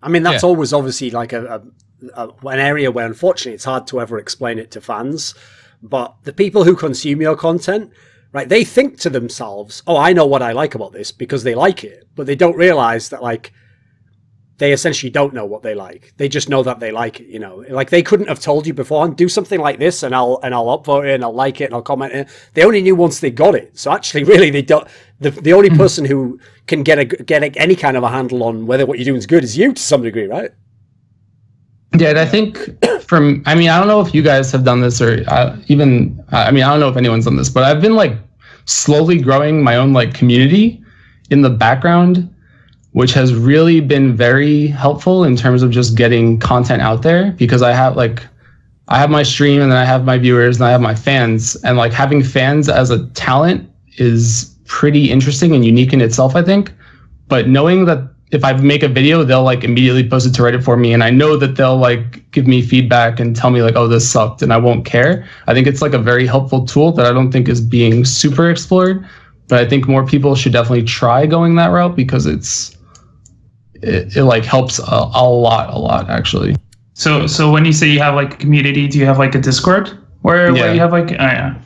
I mean, that's always obviously like an area where unfortunately it's hard to ever explain it to fans. But the people who consume your content, right, they think to themselves, oh, I know what I like about this, because they like it. But they don't realize that, like, they essentially don't know what they like. They just know that they like it, you know. Like, they couldn't have told you before, do something like this, and I'll upvote it, and I'll like it, and I'll comment it. They only knew once they got it. So actually, really, they don't. The only person who can get any kind of a handle on whether what you're doing is good is you, to some degree, right? Yeah, and I think I don't know if you guys have done this, or I don't know if anyone's done this, but I've been like slowly growing my own like community in the background, which has really been very helpful in terms of just getting content out there, because I have my stream, and then I have my viewers, and I have my fans, and like having fans as a talent is pretty interesting and unique in itself, I think. But knowing that if I make a video, they'll like immediately post it to Reddit for me, and I know that they'll like give me feedback and tell me like, oh, this sucked, and I won't care. I think it's like a very helpful tool that I don't think is being super explored, but I think more people should definitely try going that route, because it like helps a lot actually. So when you say you have like a community, do you have like a Discord where you have like,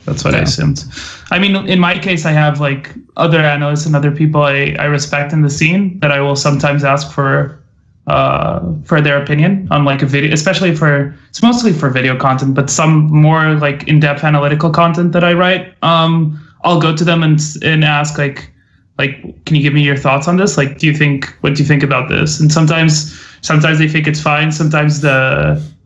that's what I assumed. I mean, in my case, I have like other analysts and other people I respect in the scene that I will sometimes ask for their opinion on like a video, especially it's mostly for video content, but some more like in-depth analytical content that I write. I'll go to them and ask like, can you give me your thoughts on this? Like, what do you think about this? And sometimes they think it's fine. Sometimes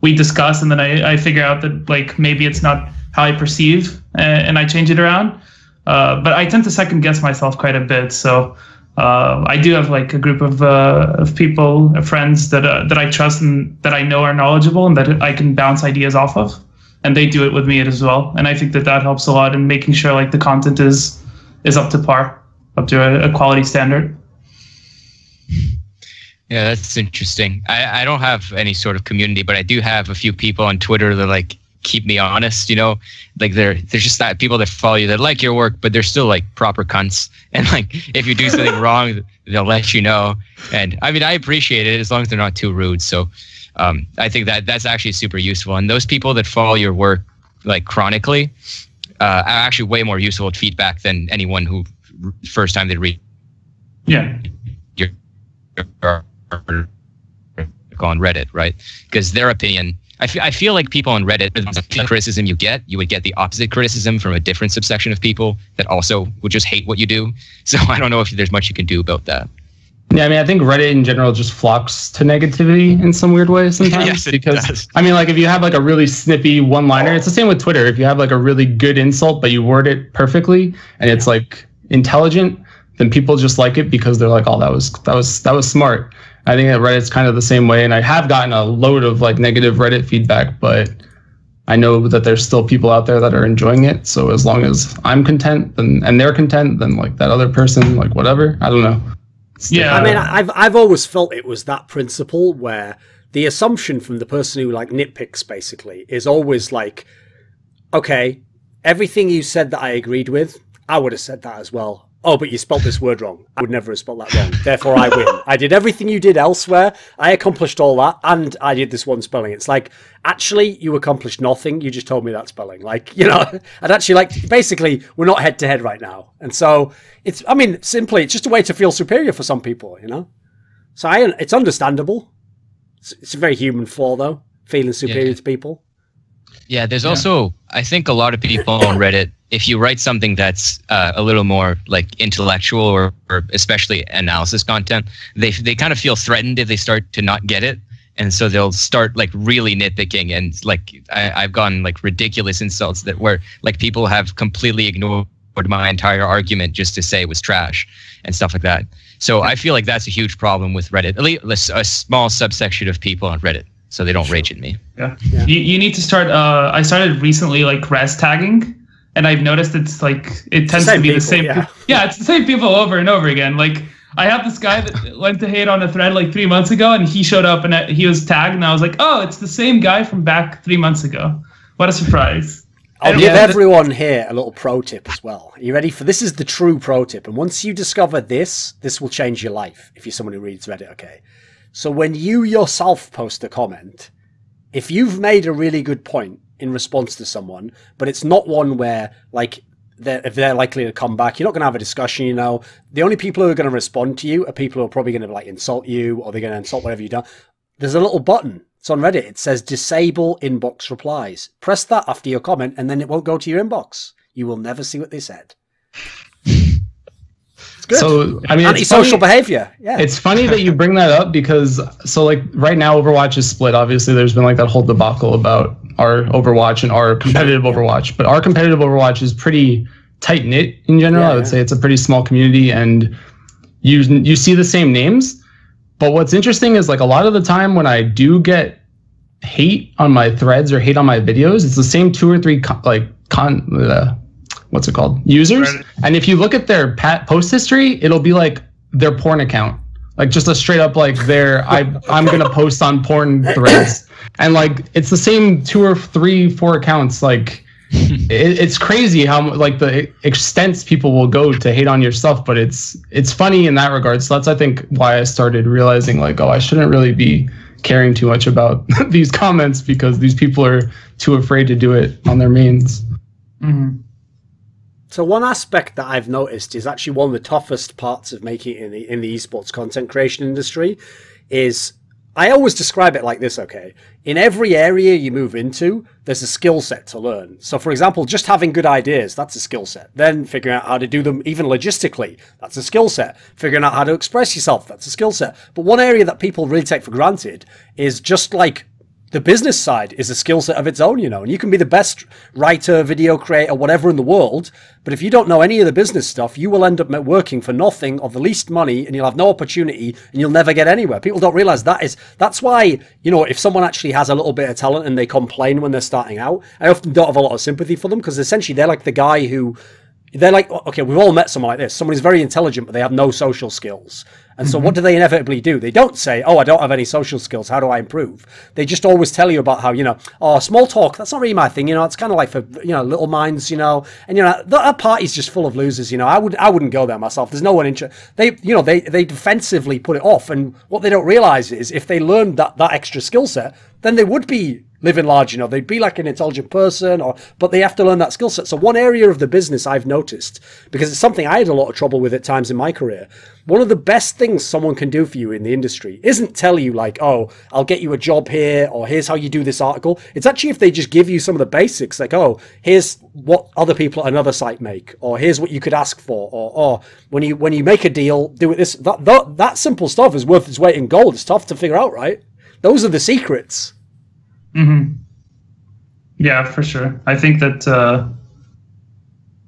we discuss, and then I figure out that like maybe it's not how I perceive, and I change it around. But I tend to second guess myself quite a bit. So I do have like a group of people, friends that I trust and that I know are knowledgeable and that I can bounce ideas off of, and they do it with me as well. And I think that helps a lot in making sure like the content is up to par, up to a quality standard. Yeah, that's interesting. I don't have any sort of community, but I do have a few people on Twitter that like keep me honest, you know, like they're just that people that follow you that like your work, but they're still like proper cunts. And like, if you do something wrong, they'll let you know. And I mean, I appreciate it as long as they're not too rude. So I think that's actually super useful. And those people that follow your work like chronically are actually way more useful at feedback than anyone who first time they read. Yeah. Your on Reddit, right? Because their opinion, I feel like people on Reddit, the criticism you would get the opposite criticism from a different subsection of people that also would just hate what you do. So I don't know if there's much you can do about that. Yeah, I mean, I think Reddit in general just flocks to negativity in some weird way sometimes. Yes, because does. I mean, like if you have like a really snippy one-liner, it's the same with Twitter. If you have like a really good insult, but you word it perfectly and it's like intelligent, then people just like it because they're like, oh, that was smart. I think that Reddit's kind of the same way, and I have gotten a load of like negative Reddit feedback, but I know that there's still people out there that are enjoying it. So as long as I'm content and they're content, then like that other person, like whatever, I don't know. Yeah, I mean, I've always felt it was that principle where the assumption from the person who like nitpicks basically is always like, okay, everything you said that I agreed with, I would have said that as well. Oh, but you spelt this word wrong. I would never have spelt that wrong. Therefore, I win. I did everything you did elsewhere. I accomplished all that, and I did this one spelling. It's like, actually, you accomplished nothing. You just told me that spelling. Like, you know, I'd actually like, basically, we're not head to head right now. And so, simply, it's just a way to feel superior for some people, you know? So it's understandable. It's a very human flaw, though, feeling superior to people. Yeah, there's also, I think a lot of people on Reddit, if you write something that's a little more like intellectual or especially analysis content, they kind of feel threatened if they start to not get it. And so they'll start like really nitpicking, and like I've gotten like ridiculous insults that where like people have completely ignored my entire argument just to say it was trash and stuff like that. So I feel like that's a huge problem with Reddit, at least a small subsection of people on Reddit. So they don't rage at me. Yeah. You need to start. I started recently like res tagging, and I've noticed it's like it tends to be the same. Yeah, it's the same people over and over again. Like I have this guy that went to hate on a thread like 3 months ago, and he showed up and he was tagged, and I was like, oh, it's the same guy from back 3 months ago. What a surprise! I'll give everyone here a little pro tip as well. Are you ready for this? Is the true pro tip, and once you discover this will change your life if you're someone who reads Reddit. Okay. So when you yourself post a comment, if you've made a really good point in response to someone, but it's not one where like if they're likely to come back. You're not going to have a discussion, you know. The only people who are going to respond to you are people who are probably going to like insult you, or they're going to insult whatever you've done. There's a little button. It's on Reddit. It says disable inbox replies. Press that after your comment, and then it won't go to your inbox. You will never see what they said. It's good. So, I mean, antisocial behavior. Yeah. It's funny that you bring that up because, so like right now, Overwatch is split. Obviously, there's been like that whole debacle about our Overwatch and our competitive Overwatch. But our competitive Overwatch is pretty tight knit in general. I would say it's a pretty small community, and you see the same names. But what's interesting is like a lot of the time when I do get hate on my threads or hate on my videos, it's the same 2 or 3 what's it called? Users. Right. And if you look at their post history, it'll be like their porn account, like just a straight up like I'm gonna post on porn threads, and like it's the same 2 or 3, 4 accounts. Like it's crazy how like the extents people will go to hate on your stuff, but it's funny in that regard. So that's I think why I started realizing like, oh, I shouldn't really be caring too much about these comments because these people are too afraid to do it on their mains. Mm-hmm. So one aspect that I've noticed is actually one of the toughest parts of making it in the esports content creation industry is, I always describe it like this, okay? In every area you move into, there's a skill set to learn. So for example, just having good ideas, that's a skill set. Then figuring out how to do them even logistically, that's a skill set. Figuring out how to express yourself, that's a skill set. But one area that people really take for granted is just like the business side is a skill set of its own, you know, and you can be the best writer, video creator, whatever in the world, but if you don't know any of the business stuff, you will end up working for nothing or the least money, and you'll have no opportunity, and you'll never get anywhere. People don't realize that's why, you know, if someone actually has a little bit of talent and they complain when they're starting out, I often don't have a lot of sympathy for them, because essentially they're like the guy who, they're like, okay, we've all met someone like this. Someone who's very intelligent, but they have no social skills. And so what do they inevitably do? They don't say, oh, I don't have any social skills. How do I improve? They just always tell you about how, you know, oh, small talk, that's not really my thing. You know, it's kind of like for, you know, little minds, you know, and, you know, that party's just full of losers. You know, I wouldn't go there myself. There's no one interested. They defensively put it off. And what they don't realize is if they learned that extra skill set, then they would be living large, you know, they'd be like an intelligent person, but they have to learn that skill set. So one area of the business I've noticed, because it's something I had a lot of trouble with at times in my career, one of the best things someone can do for you in the industry isn't tell you like, oh, I'll get you a job here, or here's how you do this article. It's actually if they just give you some of the basics, like, oh, here's what other people at another site make, or here's what you could ask for, or when you make a deal, do it this. That simple stuff is worth its weight in gold. It's tough to figure out, right? Those are the secrets. Mm-hmm. Yeah, for sure. I think that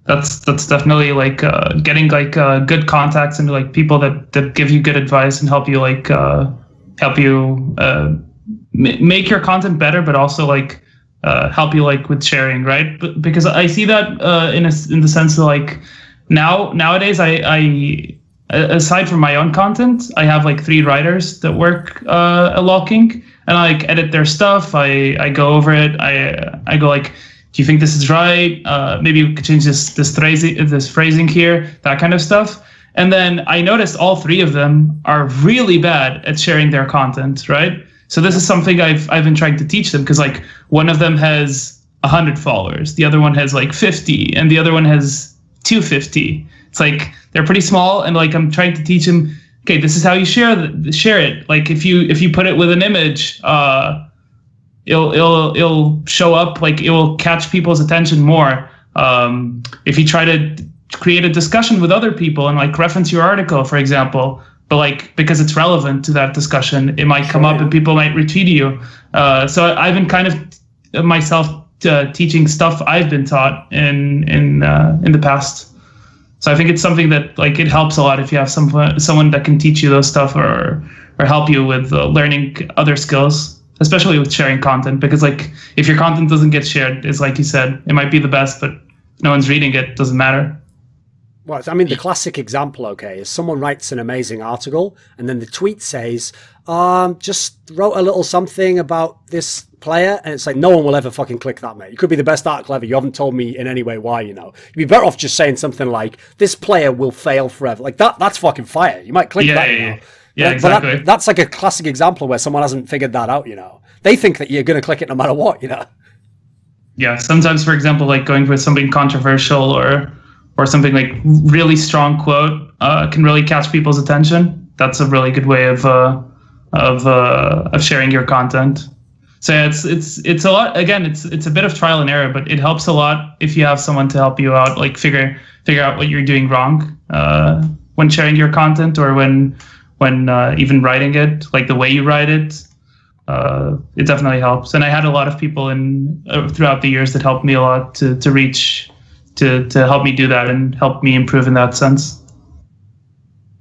that's definitely like getting like good contacts and like people that give you good advice and help you make your content better, but also like help you like with sharing, right? Because I see that in the sense of like nowadays I aside from my own content, I have like 3 writers that work at LoLKing. And I like edit their stuff. I go over it. I go like, do you think this is right? Maybe we could change this phrasing here, that kind of stuff. And then I noticed all 3 of them are really bad at sharing their content, right? So this is something I've been trying to teach them, because like one of them has 100 followers, the other one has like 50, and the other one has 250. It's like they're pretty small, and like I'm trying to teach them, okay, this is how you share it. Like if you put it with an image, it'll show up, like it will catch people's attention more. If you try to create a discussion with other people and like reference your article, for example, but like because it's relevant to that discussion, it might come up and people might retweet you. So I've been kind of myself teaching stuff I've been taught in the past. So I think it's something that like it helps a lot if you have someone that can teach you those stuff or help you with learning other skills, especially with sharing content. Because like if your content doesn't get shared, it's like you said, it might be the best, but if no one's reading it, doesn't matter. Well, I mean, the classic example, okay, is someone writes an amazing article and then the tweet says, just wrote a little something about this player, and it's like, no one will ever fucking click that, mate. It could be the best article ever. You haven't told me in any way why, you know. You'd be better off just saying something like, this player will fail forever. Like that's fucking fire. You might click that, you know. Yeah, exactly. But that's like a classic example where someone hasn't figured that out, you know. They think that you're going to click it no matter what, you know. Yeah, sometimes, for example, like going with something controversial or or something like really strong quote can really catch people's attention. That's a really good way of sharing your content. So yeah, it's a lot. Again, it's a bit of trial and error, but it helps a lot if you have someone to help you out, like figure out what you're doing wrong when sharing your content, or when even writing it, like the way you write it. It definitely helps. And I had a lot of people throughout the years that helped me a lot to help me do that and help me improve in that sense.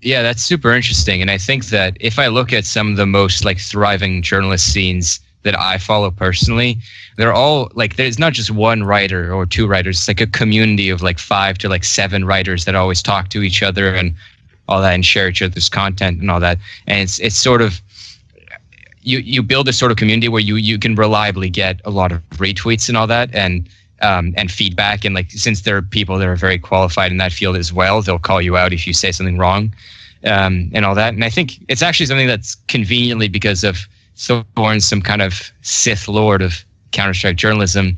Yeah, that's super interesting. And I think that if I look at some of the most like thriving journalist scenes that I follow personally, they're all like, there's not just one writer or two writers. It's like a community of like 5 to like 7 writers that always talk to each other and all that and share each other's content and all that. And it's sort of, you build a sort of community where you can reliably get a lot of retweets and all that, and feedback. And like, since there are people that are very qualified in that field as well, they'll call you out if you say something wrong, and all that. And I think it's actually something that's conveniently, because of Thorin, some kind of Sith Lord of Counter-Strike journalism,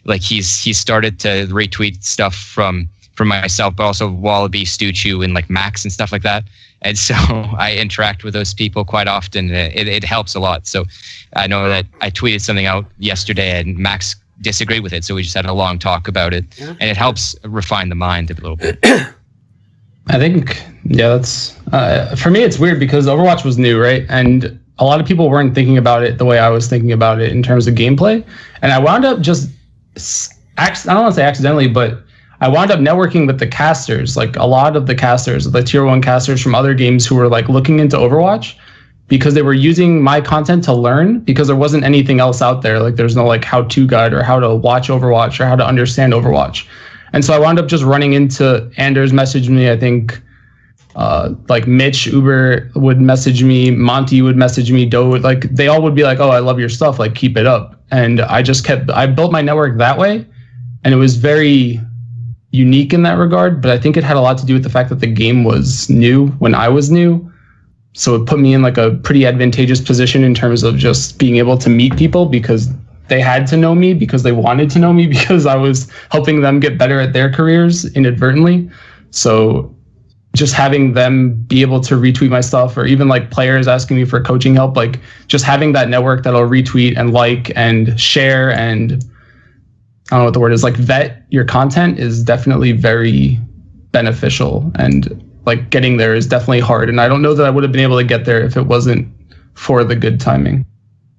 like he's started to retweet stuff from myself, but also Wallaby, Stuchu, and like Max and stuff like that. And so I interact with those people quite often. It helps a lot. So I know that I tweeted something out yesterday and Max disagreed with it. So we just had a long talk about it. Yeah. And it helps refine the mind a little bit. I think, yeah, that's for me, it's weird because Overwatch was new, right? And a lot of people weren't thinking about it the way I was thinking about it in terms of gameplay. And I wound up just, I don't want to say accidentally, but I wound up networking with the casters, like a lot of the casters, the tier 1 casters from other games who were like looking into Overwatch, because they were using my content to learn, because there wasn't anything else out there. Like there's no like how-to guide or how to watch Overwatch or how to understand Overwatch. And so I wound up just running into Anders messaged me. I think like Mitch Uber would message me, Monty would message me, Doe would, like they all would be like, oh, I love your stuff, like keep it up. And I built my network that way. And it was very unique in that regard, but I think it had a lot to do with the fact that the game was new when I was new. So it put me in like a pretty advantageous position in terms of just being able to meet people, because they had to know me, because they wanted to know me, because I was helping them get better at their careers inadvertently. So just having them be able to retweet my stuff, or even like players asking me for coaching help, like just having that network that'll retweet and like and share and I don't know what the word is, like vet your content, is definitely very beneficial. And like getting there is definitely hard. And I don't know that I would have been able to get there if it wasn't for the good timing.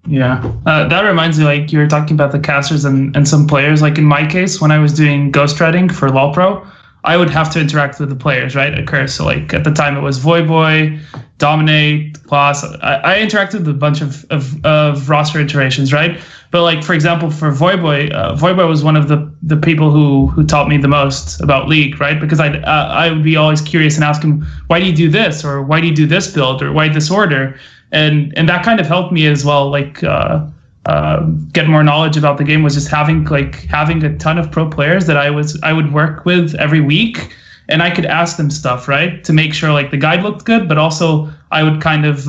Yeah, that reminds me, like you were talking about the casters and some players. Like in my case, when I was doing ghostwriting for LoL Pro, I would have to interact with the players, right? At Curse. So like at the time it was Voyboy, Dominate, Class. I interacted with a bunch of roster iterations, right? But like, for example, for Voyboy, Voyboy was one of the people who taught me the most about League, right? Because I would be always curious and ask him, why do you do this? Or why do you do this build? Or why this order? And that kind of helped me as well, like get more knowledge about the game, was just having a ton of pro players that I would work with every week, and I could ask them stuff, right? To make sure like the guide looked good, but also I would kind of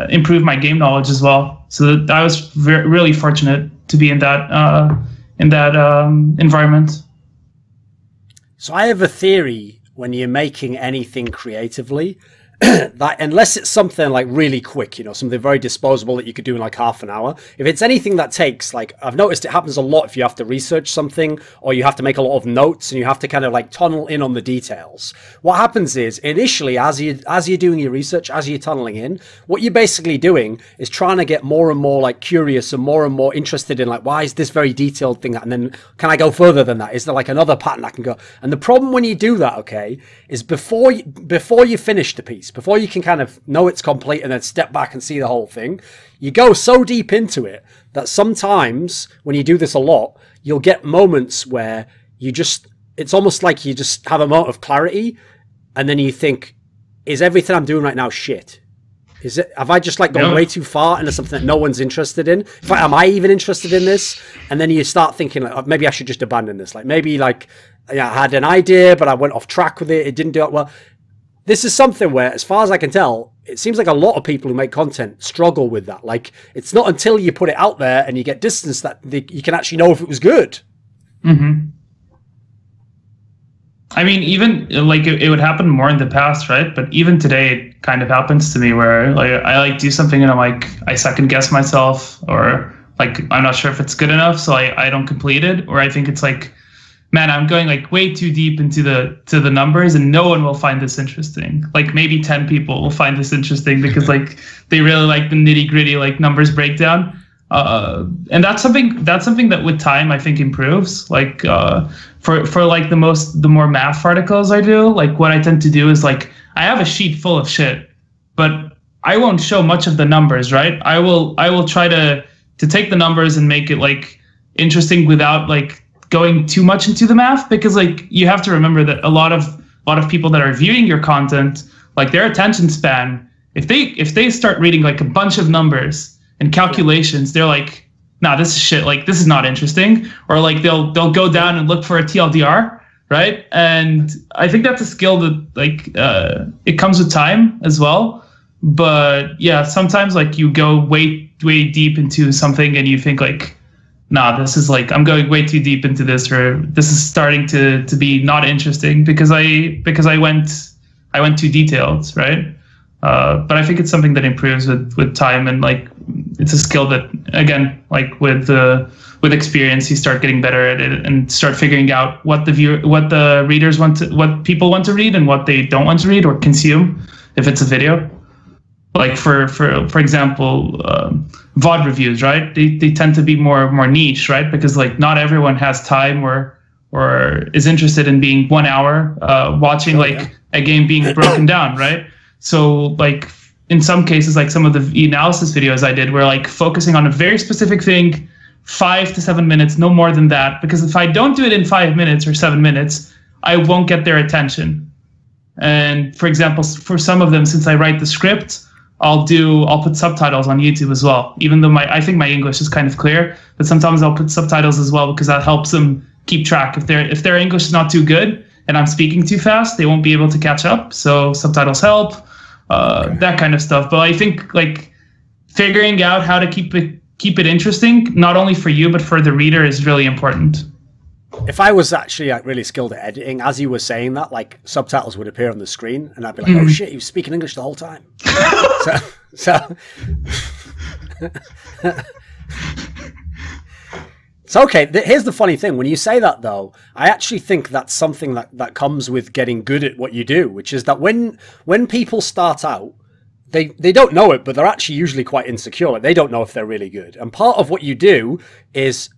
improve my game knowledge as well. So that I was really fortunate to be in that environment. So I have a theory when you're making anything creatively, that unless it's something like really quick, you know, something very disposable that you could do in like half an hour, if it's anything that takes, like I've noticed it happens a lot if you have to research something or you have to make a lot of notes and you have to kind of like tunnel in on the details. What happens is initially, as you're doing your research, as you're tunneling in, what you're basically doing is trying to get more and more like curious and more interested in like, why is this very detailed thing that, and then can I go further than that? Is there like another pattern I can go? And the problem when you do that, okay, is before you finish the piece, before you can kind of know it's complete and then step back and see the whole thing, you go so deep into it that sometimes when you do this a lot, you'll get moments where it's almost like you just have a moment of clarity and then you think, is everything I'm doing right now shit? Have I just like gone way too far into something that no one's interested in? In fact, am I even interested in this? And then you start thinking like, oh, maybe I should just abandon this. Like maybe like, yeah, I had an idea, but I went off track with it. It didn't do it well. This is something where, as far as I can tell, it seems like a lot of people who make content struggle with that. Like, it's not until you put it out there and you get distance that you can actually know if it was good. Mm-hmm. I mean, even like it would happen more in the past, right? But even today, it kind of happens to me where like I like do something and I'm like I second guess myself, or like I'm not sure if it's good enough, so I don't complete it, or I think it's like, man, I'm going like way too deep into the numbers and no one will find this interesting. Like maybe 10 people will find this interesting because like they really like the nitty gritty like numbers breakdown. And that's something that with time I think improves. Like for like the more math articles I do, like what I tend to do is like I have a sheet full of shit, but I won't show much of the numbers, right? I will try to take the numbers and make it like interesting without like going too much into the math, because like you have to remember that a lot of people that are viewing your content, like their attention span, if they start reading like a bunch of numbers and calculations, they're like, nah, this is shit, like this is not interesting, or like they'll go down and look for a TLDR, right? And I think that's a skill that like it comes with time as well. But yeah, sometimes like you go way deep into something and you think like, nah, this is like I'm going way too deep into this, or this is starting to be not interesting because I went too detailed, right? But I think it's something that improves with time, and like it's a skill that again, like with experience, you start getting better at it and start figuring out what the readers what people want to read and what they don't want to read or consume if it's a video. Like for example, VOD reviews, right? They tend to be more niche, right? Because like not everyone has time or is interested in being 1 hour watching a game being broken down, right? So like in some cases, like some of the analysis videos I did were like focusing on a very specific thing, 5 to 7 minutes, no more than that. Because if I don't do it in 5 minutes or 7 minutes, I won't get their attention. And for example, for some of them, since I write the script, I'll put subtitles on YouTube as well, even though I think my English is kind of clear, but sometimes I'll put subtitles as well because that helps them keep track. If their English is not too good and I'm speaking too fast, they won't be able to catch up. So subtitles help, that kind of stuff. But I think like figuring out how to keep it interesting, not only for you but for the reader, is really important. If I was actually like really skilled at editing, as you were saying that, like subtitles would appear on the screen, and I'd be like, "Oh shit, he was speaking English the whole time." so it's okay. Here's the funny thing: when you say that, though, I actually think that's something that comes with getting good at what you do, which is that when people start out, they don't know it, but they're actually usually quite insecure. Like, they don't know if they're really good, and part of what you do is,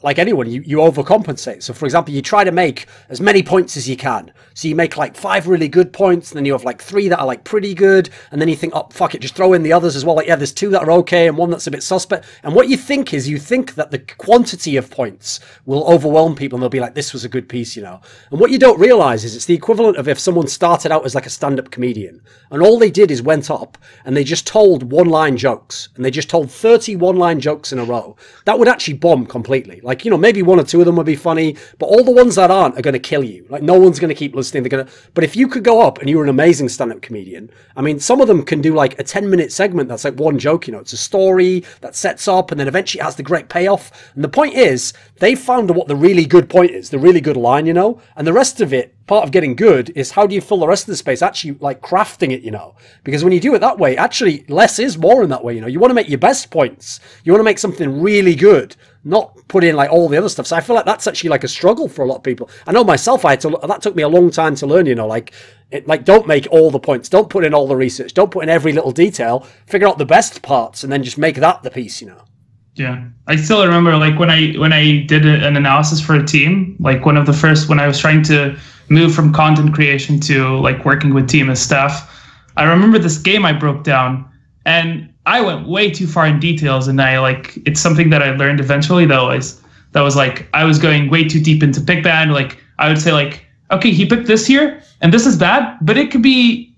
like anyone, you overcompensate. So for example, you try to make as many points as you can. So you make like 5 really good points, and then you have like 3 that are like pretty good, and then you think, oh fuck it, just throw in the others as well. Like, yeah, there's 2 that are okay and 1 that's a bit suspect. And what you think is, you think that the quantity of points will overwhelm people and they'll be like, this was a good piece, you know. And what you don't realize is it's the equivalent of if someone started out as like a stand-up comedian and all they did is went up and they just told one-line jokes, and they just told 30 one-line jokes in a row. That would actually bomb completely. Like, you know, maybe 1 or 2 of them would be funny, but all the ones that aren't are going to kill you. Like, no one's going to keep listening. But if you could go up and you were an amazing stand-up comedian, I mean, some of them can do like a 10-minute segment that's like 1 joke, you know, it's a story that sets up and then eventually has the great payoff. And the point is, they found what the really good point is, the really good line, you know, and the rest of it, part of getting good is how do you fill the rest of the space, actually like crafting it, you know, because when you do it that way, actually less is more in that way, you know. You want to make your best points, you want to make something really good, not put in like all the other stuff. So I feel like that's actually like a struggle for a lot of people. I know myself, that took me a long time to learn, you know, like don't make all the points, don't put in all the research, don't put in every little detail, figure out the best parts and then just make that the piece, you know. Yeah, I still remember like when I did an analysis for a team, like one of the first, when I was trying to move from content creation to like working with team and staff, I remember this game I broke down and I went way too far in details, and it's something that I learned eventually that was like I was going way too deep into pick band. Like I would say like, okay, he picked this here and this is bad, but it could be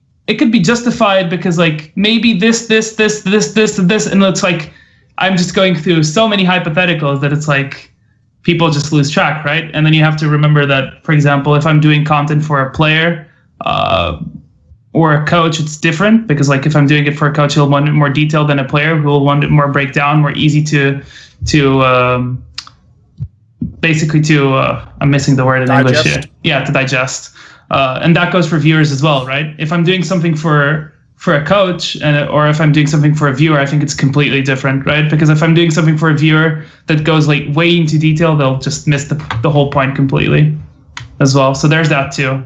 justified because like maybe this, and it's like I'm just going through so many hypotheticals that it's like people just lose track, right? And then you have to remember that, for example, if I'm doing content for a player or a coach, it's different, because like if I'm doing it for a coach, he'll want it more detailed than a player who will want it more breakdown, more easy to basically to I'm missing the word in digest. English here. Yeah, to digest. And that goes for viewers as well, right? If I'm doing something for a coach or if I'm doing something for a viewer, I think it's completely different, right? Because if I'm doing something for a viewer that goes like way into detail, they'll just miss the whole point completely as well. So there's that too,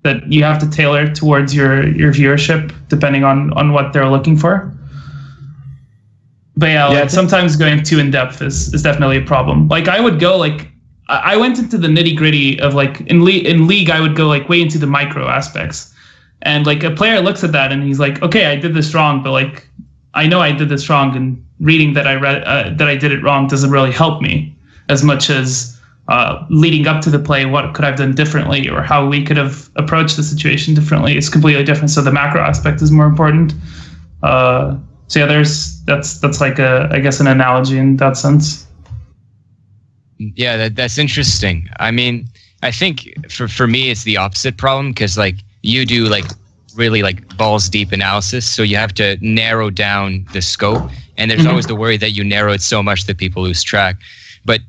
that you have to tailor towards your viewership depending on what they're looking for. But yeah, sometimes going too in depth is definitely a problem. Like I would go I went into the nitty gritty of like in league, I would go like way into the micro aspects. And like a player looks at that and he's like, okay, I did this wrong, but like I know I did this wrong, and reading that I read that I did it wrong doesn't really help me as much as leading up to the play. What could I have done differently, or how we could have approached the situation differently is completely different. So the macro aspect is more important. So yeah, that's like I guess an analogy in that sense. Yeah, that's interesting. I mean, I think for me it's the opposite problem, because like you do like really like balls deep analysis, so you have to narrow down the scope, and there's always the worry that you narrow it so much that people lose track. But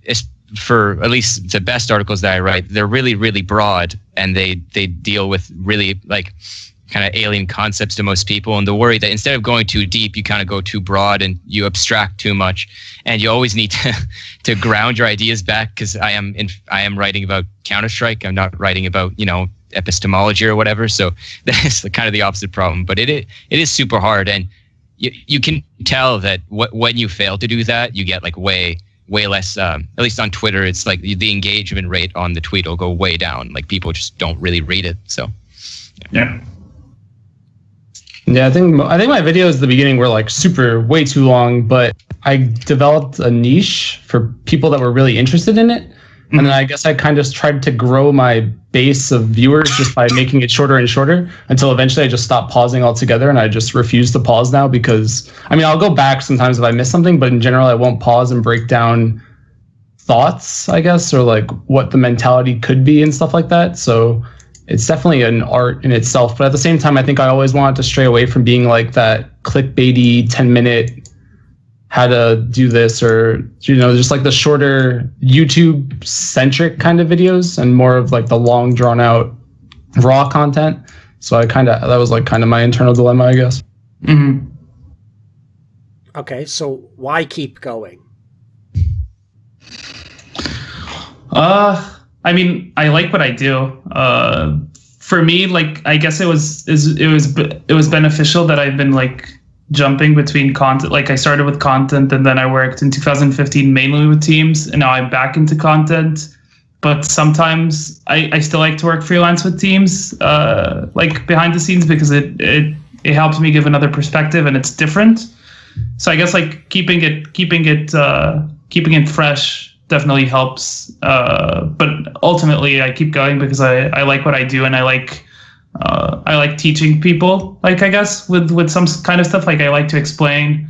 for at least the best articles that I write, they're really, really broad, and they deal with really like kind of alien concepts to most people, and the worry that instead of going too deep, you kind of go too broad and you abstract too much, and you always need to ground your ideas back, because I am writing about Counter-Strike. I'm not writing about, epistemology or whatever, so that's kind of the opposite problem. But it is super hard, and you can tell that when you fail to do that, you get like way less, at least on Twitter, it's like the engagement rate on the tweet will go way down. Like people just don't really read it. So yeah. Yeah, I think my videos at the beginning were like way too long, but I developed a niche for people that were really interested in it. And then I guess I kind of tried to grow my base of viewers just by making it shorter and shorter, until eventually I just stopped pausing altogether, and I just refuse to pause now, because I mean, I'll go back sometimes if I miss something, but in general I won't pause and break down thoughts, I guess, or like what the mentality could be and stuff like that. So it's definitely an art in itself, but at the same time, I think I always wanted to stray away from being like that clickbaity 10-minute how to do this, or just like the shorter YouTube centric kind of videos, and more of like the long drawn out raw content. So that was like kind of my internal dilemma, I guess. Mm-hmm. Okay, so why keep going? I mean, I like what I do. For me, like, I guess it was beneficial that I've been like jumping between content. Like I started with content, and then I worked in 2015 mainly with teams, and now I'm back into content. But sometimes I still like to work freelance with teams, like behind the scenes, because it helps me give another perspective, and it's different. So I guess like keeping it fresh definitely helps. But ultimately, I keep going because I like what I do, and I like teaching people. Like I guess with some kind of stuff, like I like to explain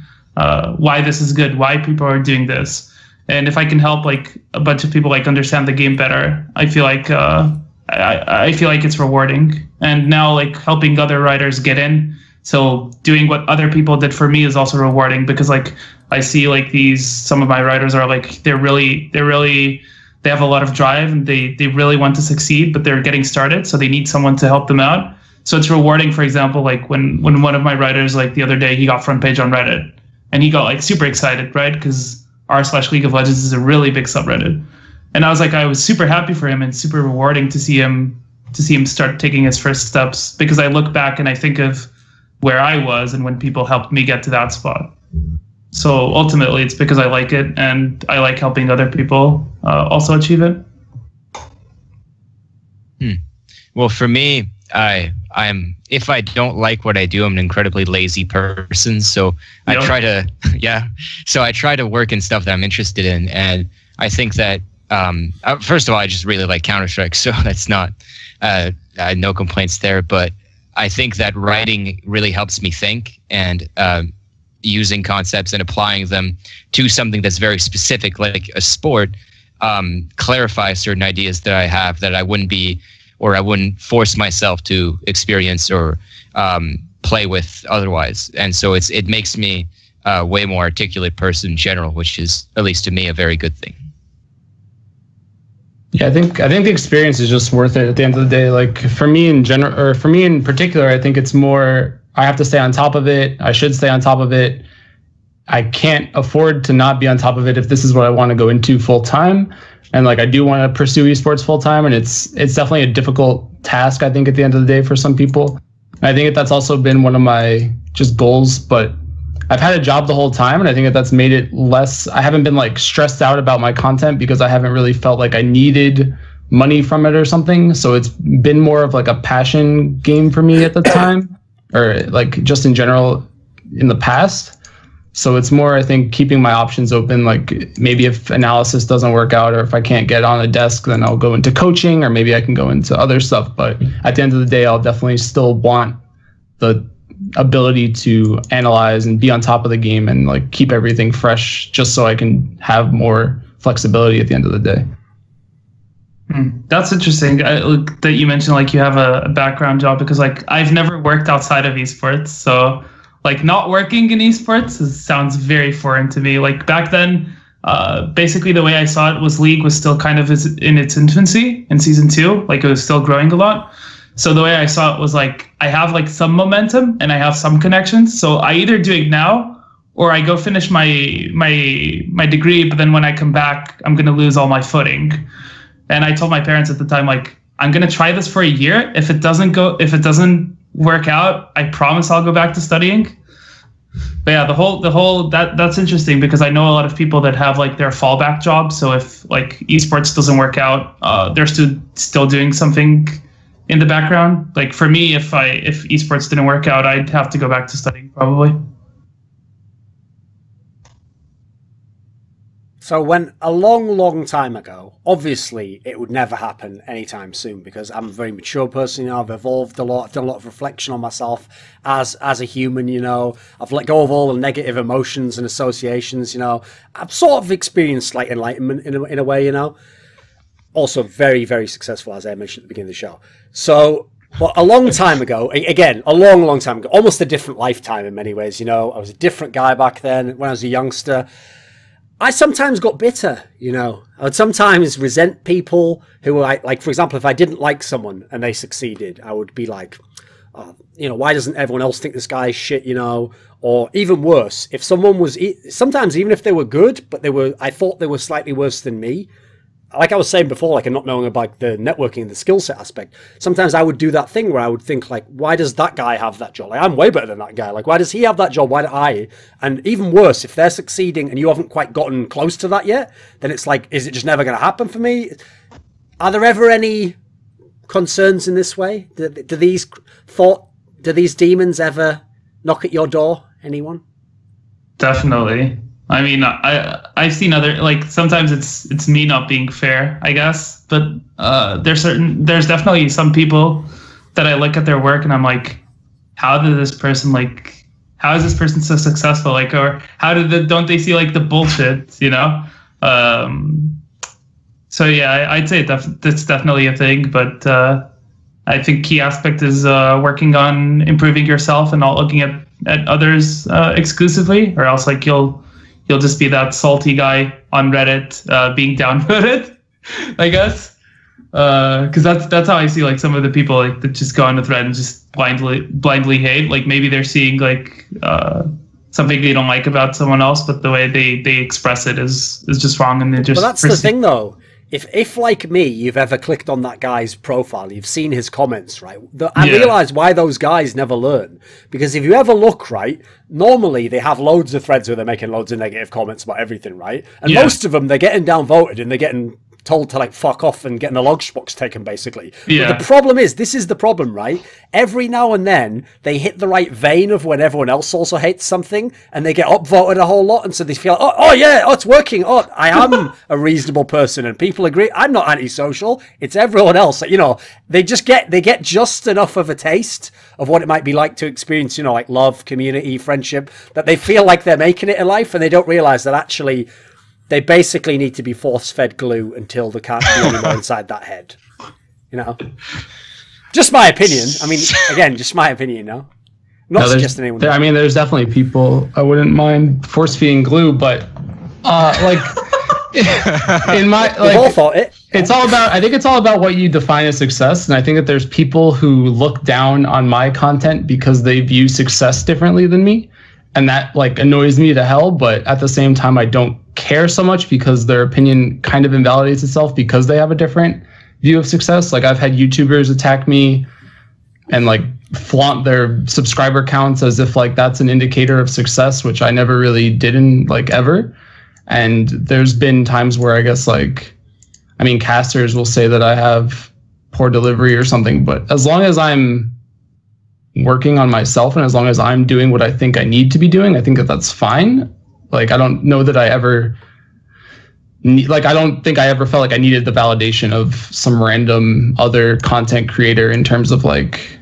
why this is good, why people are doing this. And if I can help like a bunch of people like understand the game better, I feel like I feel like it's rewarding. And now like helping other writers get in, so doing what other people did for me is also rewarding, because like I see like some of my writers are like they have a lot of drive, and they really want to succeed, but they're getting started, so they need someone to help them out. So it's rewarding. For example, like when one of my writers, like the other day, he got front page on Reddit, and he got like super excited, right? Because r/League of Legends is a really big subreddit, and I was super happy for him, and super rewarding to see him start taking his first steps, because I look back and I think of where I was and when people helped me get to that spot. So ultimately, it's because I like it, and I like helping other people also achieve it. Well, for me, I'm if I don't like what I do, I'm an incredibly lazy person. So I try to work in stuff that I'm interested in, and I think that first of all, I just really like Counter-Strike, so that's not no complaints there. But I think that writing really helps me think, and using concepts and applying them to something that's very specific, like a sport, clarify certain ideas that I have that I wouldn't force myself to experience or play with otherwise. And so it makes me a way more articulate person in general, which is, at least to me, a very good thing. Yeah, I think the experience is just worth it at the end of the day. Like for me in general, or for me in particular, I think it's more I have to stay on top of it. I should stay on top of it. I can't afford to not be on top of it if this is what I want to go into full time. And like I do want to pursue esports full time, and it's definitely a difficult task, I think, at the end of the day for some people. And I think that's also been one of my just goals, but I've had a job the whole time, and I think that's made it less. I haven't been like stressed out about my content because I haven't really felt like I needed money from it or something. So it's been more of like a passion game for me at the time, or like just in general in the past. So it's more, I think, keeping my options open. Like maybe if analysis doesn't work out, or if I can't get on a desk, then I'll go into coaching, or maybe I can go into other stuff. But at the end of the day, I'll definitely still want the ability to analyze and be on top of the game and like keep everything fresh, just so I can have more flexibility at the end of the day. That's interesting that you mentioned like you have a background job, because like I've never worked outside of esports, so like not working in esports sounds very foreign to me. Like back then, basically the way I saw it was League was still kind of in its infancy in season 2, like it was still growing a lot. So the way I saw it was like I have like some momentum and I have some connections. So I either do it now or I go finish my degree, but then when I come back, I'm gonna lose all my footing. And I told my parents at the time, like, I'm gonna try this for a year. If it doesn't work out, I promise I'll go back to studying. But yeah, the whole that's interesting, because I know a lot of people that have like their fallback job. So if like esports doesn't work out, they're still doing something in the background. Like for me, if esports didn't work out, I'd have to go back to studying probably. So when a long time ago, obviously it would never happen anytime soon, because I'm a very mature person, you know, I've evolved a lot, I've done a lot of reflection on myself as a human, you know, I've let go of all the negative emotions and associations, you know, I've sort of experienced slight enlightenment in a way, you know. Also very, very successful, as I mentioned at the beginning of the show. So, but a long time ago, again, a long time ago, almost a different lifetime in many ways, you know, I was a different guy back then when I was a youngster. I sometimes got bitter, you know. I would sometimes resent people who were like, for example, if I didn't like someone and they succeeded, I would be like, oh, you know, why doesn't everyone else think this guy is shit, you know? Or even worse, if someone was, sometimes even if they were good, but I thought they were slightly worse than me. Like I was saying before, like, I'm not knowing about the networking and the skill set aspect. Sometimes I would do that thing where I would think, like, why does that guy have that job? Like, I'm way better than that guy. Like, why does he have that job? Why do I? And even worse, if they're succeeding and you haven't quite gotten close to that yet, then it's like, is it just never going to happen for me? Are there ever any concerns in this way? Do these demons ever knock at your door? Anyone? Definitely. I mean, I've seen other, like, sometimes it's me not being fair, I guess, but there's definitely some people that I look at their work and I'm like, how is this person so successful? Like, or don't they see like the bullshit, you know? So yeah, I'd say that's definitely a thing, but I think key aspect is working on improving yourself and not looking at others exclusively, or else like you'll just be that salty guy on Reddit being downvoted, I guess. Because that's how I see like some of the people like that just go on the thread and just blindly hate. Like maybe they're seeing like something they don't like about someone else, but the way they express it is just wrong, and they just. But that's the thing, though. If like me, you've ever clicked on that guy's profile, you've seen his comments, right? I realize why those guys never learn. Because if you ever look, right, normally they have loads of threads where they're making loads of negative comments about everything, right? And most of them, they're getting downvoted and they're getting told to like fuck off and getting the logs box taken, basically. Yeah. But the problem is, this is the problem, right? Every now and then they hit the right vein of when everyone else also hates something, and they get upvoted a whole lot, and so they feel, oh yeah, it's working. Oh, I am a reasonable person, and people agree. I'm not antisocial. It's everyone else. You know, they get just enough of a taste of what it might be like to experience, you know, like love, community, friendship, that they feel like they're making it in life, and they don't realize that actually they basically need to be force-fed glue until they can't be anymore inside that head. You know? Just my opinion. I mean, again, just my opinion, you know? Not suggesting anyone. I mean, there's definitely people I wouldn't mind force-feeding glue, but, like, In my We've all thought it. It's all about, I think it's all about what you define as success. And I think that there's people who look down on my content because they view success differently than me. And that like annoys me to hell. But at the same time, I don't care so much because their opinion kind of invalidates itself because they have a different view of success. Like I've had YouTubers attack me and like flaunt their subscriber counts as if like that's an indicator of success, which I never really did in like ever. And there's been times where I guess like, I mean, casters will say that I have poor delivery or something, but as long as I'm working on myself and as long as I'm doing what I think I need to be doing, I think that that's fine. Like, I don't know that I ever, like, I don't think I ever felt like I needed the validation of some random other content creator in terms of like,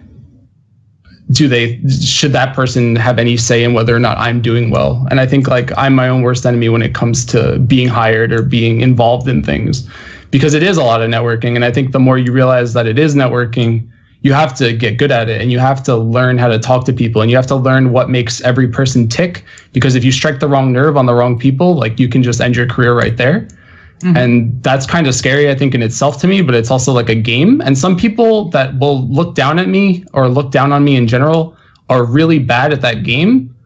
should that person have any say in whether or not I'm doing well? And I think like I'm my own worst enemy when it comes to being hired or being involved in things, because it is a lot of networking. And I think the more you realize that it is networking, you have to get good at it and you have to learn how to talk to people and you have to learn what makes every person tick, because if you strike the wrong nerve on the wrong people, like you can just end your career right there. Mm-hmm. And that's kind of scary, I think, in itself to me, but it's also like a game. And some people that will look down at me or look down on me in general are really bad at that game.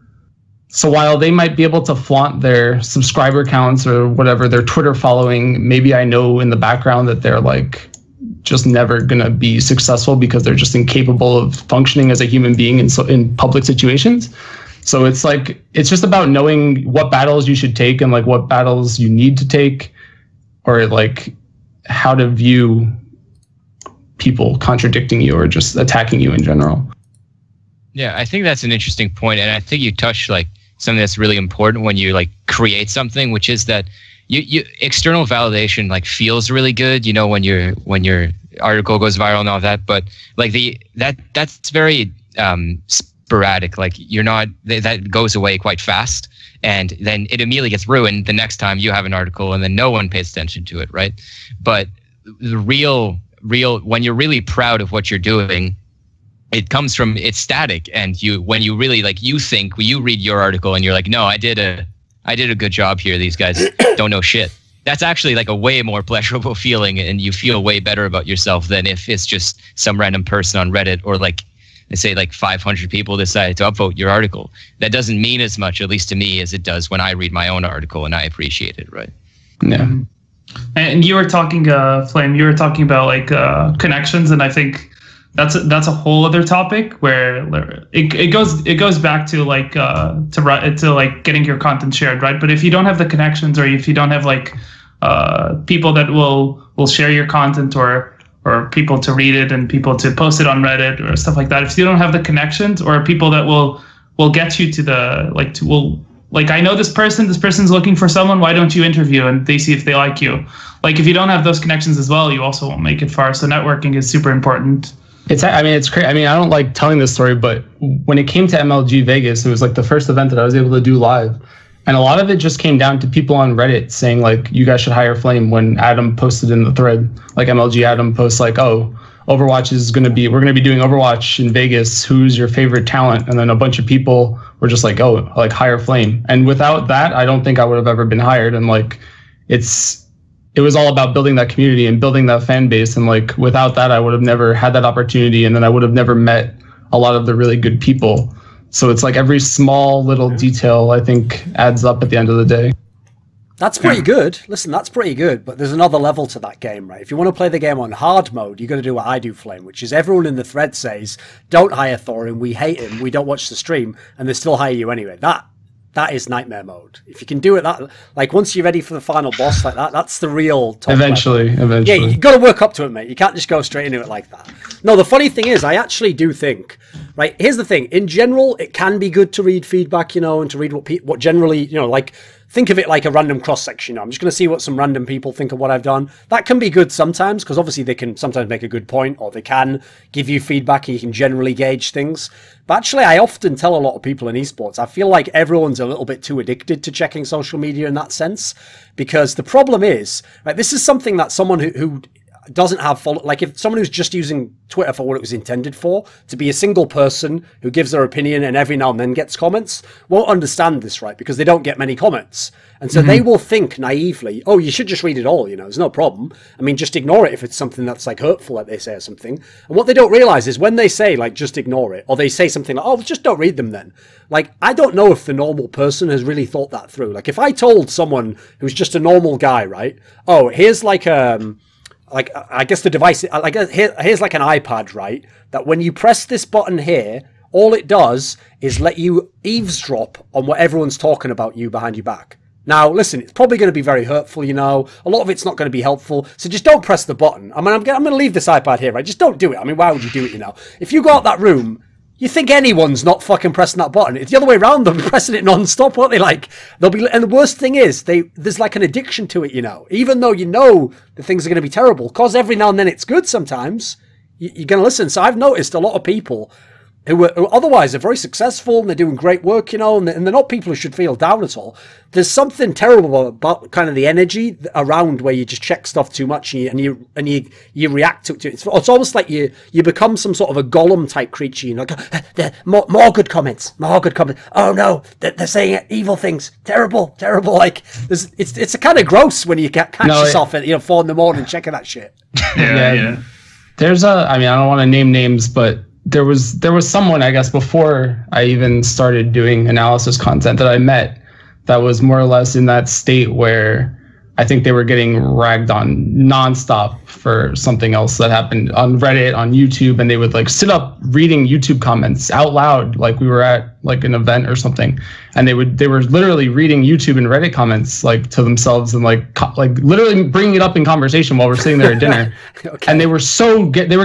So while they might be able to flaunt their subscriber counts or whatever, their Twitter following, maybe I know in the background that they're like just never going to be successful because they're just incapable of functioning as a human being in public situations. So it's like, it's just about knowing what battles you should take and like what battles you need to take, or like how to view people contradicting you or just attacking you in general. Yeah, I think that's an interesting point, and I think you touched like something that's really important when you like create something, which is that you external validation like feels really good, you know, when your article goes viral and all that, but like that's very sporadic. Like you're not, that goes away quite fast. And then it immediately gets ruined the next time you have an article and then no one pays attention to it, right? But the real, when you're really proud of what you're doing, it comes from, it's static. And when you really like, you think, when you read your article and you're like, no, I did a good job here. These guys don't know shit. That's actually like a way more pleasurable feeling, and you feel way better about yourself than if it's just some random person on Reddit or like, say like 500 people decided to upvote your article. That doesn't mean as much, at least to me, as it does when I read my own article and I appreciate it, right? Yeah. And you were talking, Flame, you were talking about like connections, and I think that's a whole other topic where it goes back to like to like getting your content shared, right? But if you don't have the connections, or if you don't have like people that will share your content, or people to read it and people to post it on Reddit or stuff like that, if you don't have the connections or people that will get you to the like I know this person's looking for someone, why don't you interview and they see if they like you? Like if you don't have those connections as well, you also won't make it far. So networking is super important. It's crazy. I mean, I don't like telling this story, but when it came to MLG Vegas, it was like the first event that I was able to do live. And a lot of it just came down to people on Reddit saying like, you guys should hire Flame. When Adam posted in the thread, like MLG Adam posts like, oh, Overwatch we're going to be doing Overwatch in Vegas. Who's your favorite talent? And then a bunch of people were just like, oh, like hire Flame. And without that, I don't think I would have ever been hired. And like, it was all about building that community and building that fan base. And like, without that, I would have never had that opportunity. And then I would have never met a lot of the really good people. So it's like every small little detail, I think, adds up at the end of the day. That's pretty good. Listen, that's pretty good, but there's another level to that game, right? If you want to play the game on hard mode, you've got to do what I do, Flame, which is everyone in the thread says, don't hire Thorin, we hate him, we don't watch the stream, and they still hire you anyway. That is nightmare mode. If you can do it, that like once you're ready for the final boss like that, that's the real top Eventually. Yeah, you've got to work up to it, mate. You can't just go straight into it like that. No, the funny thing is, I actually do think, right, here's the thing. In general, it can be good to read feedback, you know, and to read what generally, you know, like, think of it like a random cross-section. I'm just going to see what some random people think of what I've done. That can be good sometimes, because obviously they can sometimes make a good point, or they can give you feedback and you can generally gauge things. But actually, I often tell a lot of people in esports, I feel like everyone's a little bit too addicted to checking social media in that sense, because the problem is, right, this is something that someone who doesn't have follow, like if someone who's just using Twitter for what it was intended for, to be a single person who gives their opinion and every now and then gets comments, won't understand this, right? Because they don't get many comments. And so they will think naively, oh, you should just read it all, you know, there's no problem. I mean, just ignore it if it's something that's like hurtful that they say or something. And what they don't realize is when they say like, just ignore it, or they say something like, oh, just don't read them then. Like, I don't know if the normal person has really thought that through. Like if I told someone who's just a normal guy, right? Oh, here's like I guess the device, I guess here's like an iPad, right? That when you press this button here, all it does is let you eavesdrop on what everyone's talking about you behind your back. Now, listen, it's probably going to be very hurtful, you know. A lot of it's not going to be helpful. So just don't press the button. I mean, I'm going to leave this iPad here, right? Just don't do it. I mean, why would you do it, you know? If you go out that room, you think anyone's not fucking pressing that button. It's the other way around. They'll be pressing it non-stop, won't they? Like, they'll be, and the worst thing is, there's like an addiction to it, you know. Even though you know that things are going to be terrible, because every now and then it's good sometimes, you're going to listen. So I've noticed a lot of people who otherwise are very successful and they're doing great work, you know, and they're not people who should feel down at all. There's something terrible about kind of the energy around where you just check stuff too much and you react to it. It's almost like you become some sort of a golem type creature, you know, like, more good comments, more good comments. Oh no, they're saying evil things, terrible. Like it's a kind of gross when you catch yourself at 4 a.m. checking that shit. Yeah. There's I mean, I don't want to name names, but there was someone, I guess, before I even started doing analysis content that I met that was more or less in that state where I think they were getting ragged on nonstop for something else that happened on Reddit, on YouTube, and they would like sit up reading YouTube comments out loud, like we were at like an event or something, and they were literally reading YouTube and Reddit comments like to themselves and like literally bringing it up in conversation while we're sitting there at dinner. Okay. And they were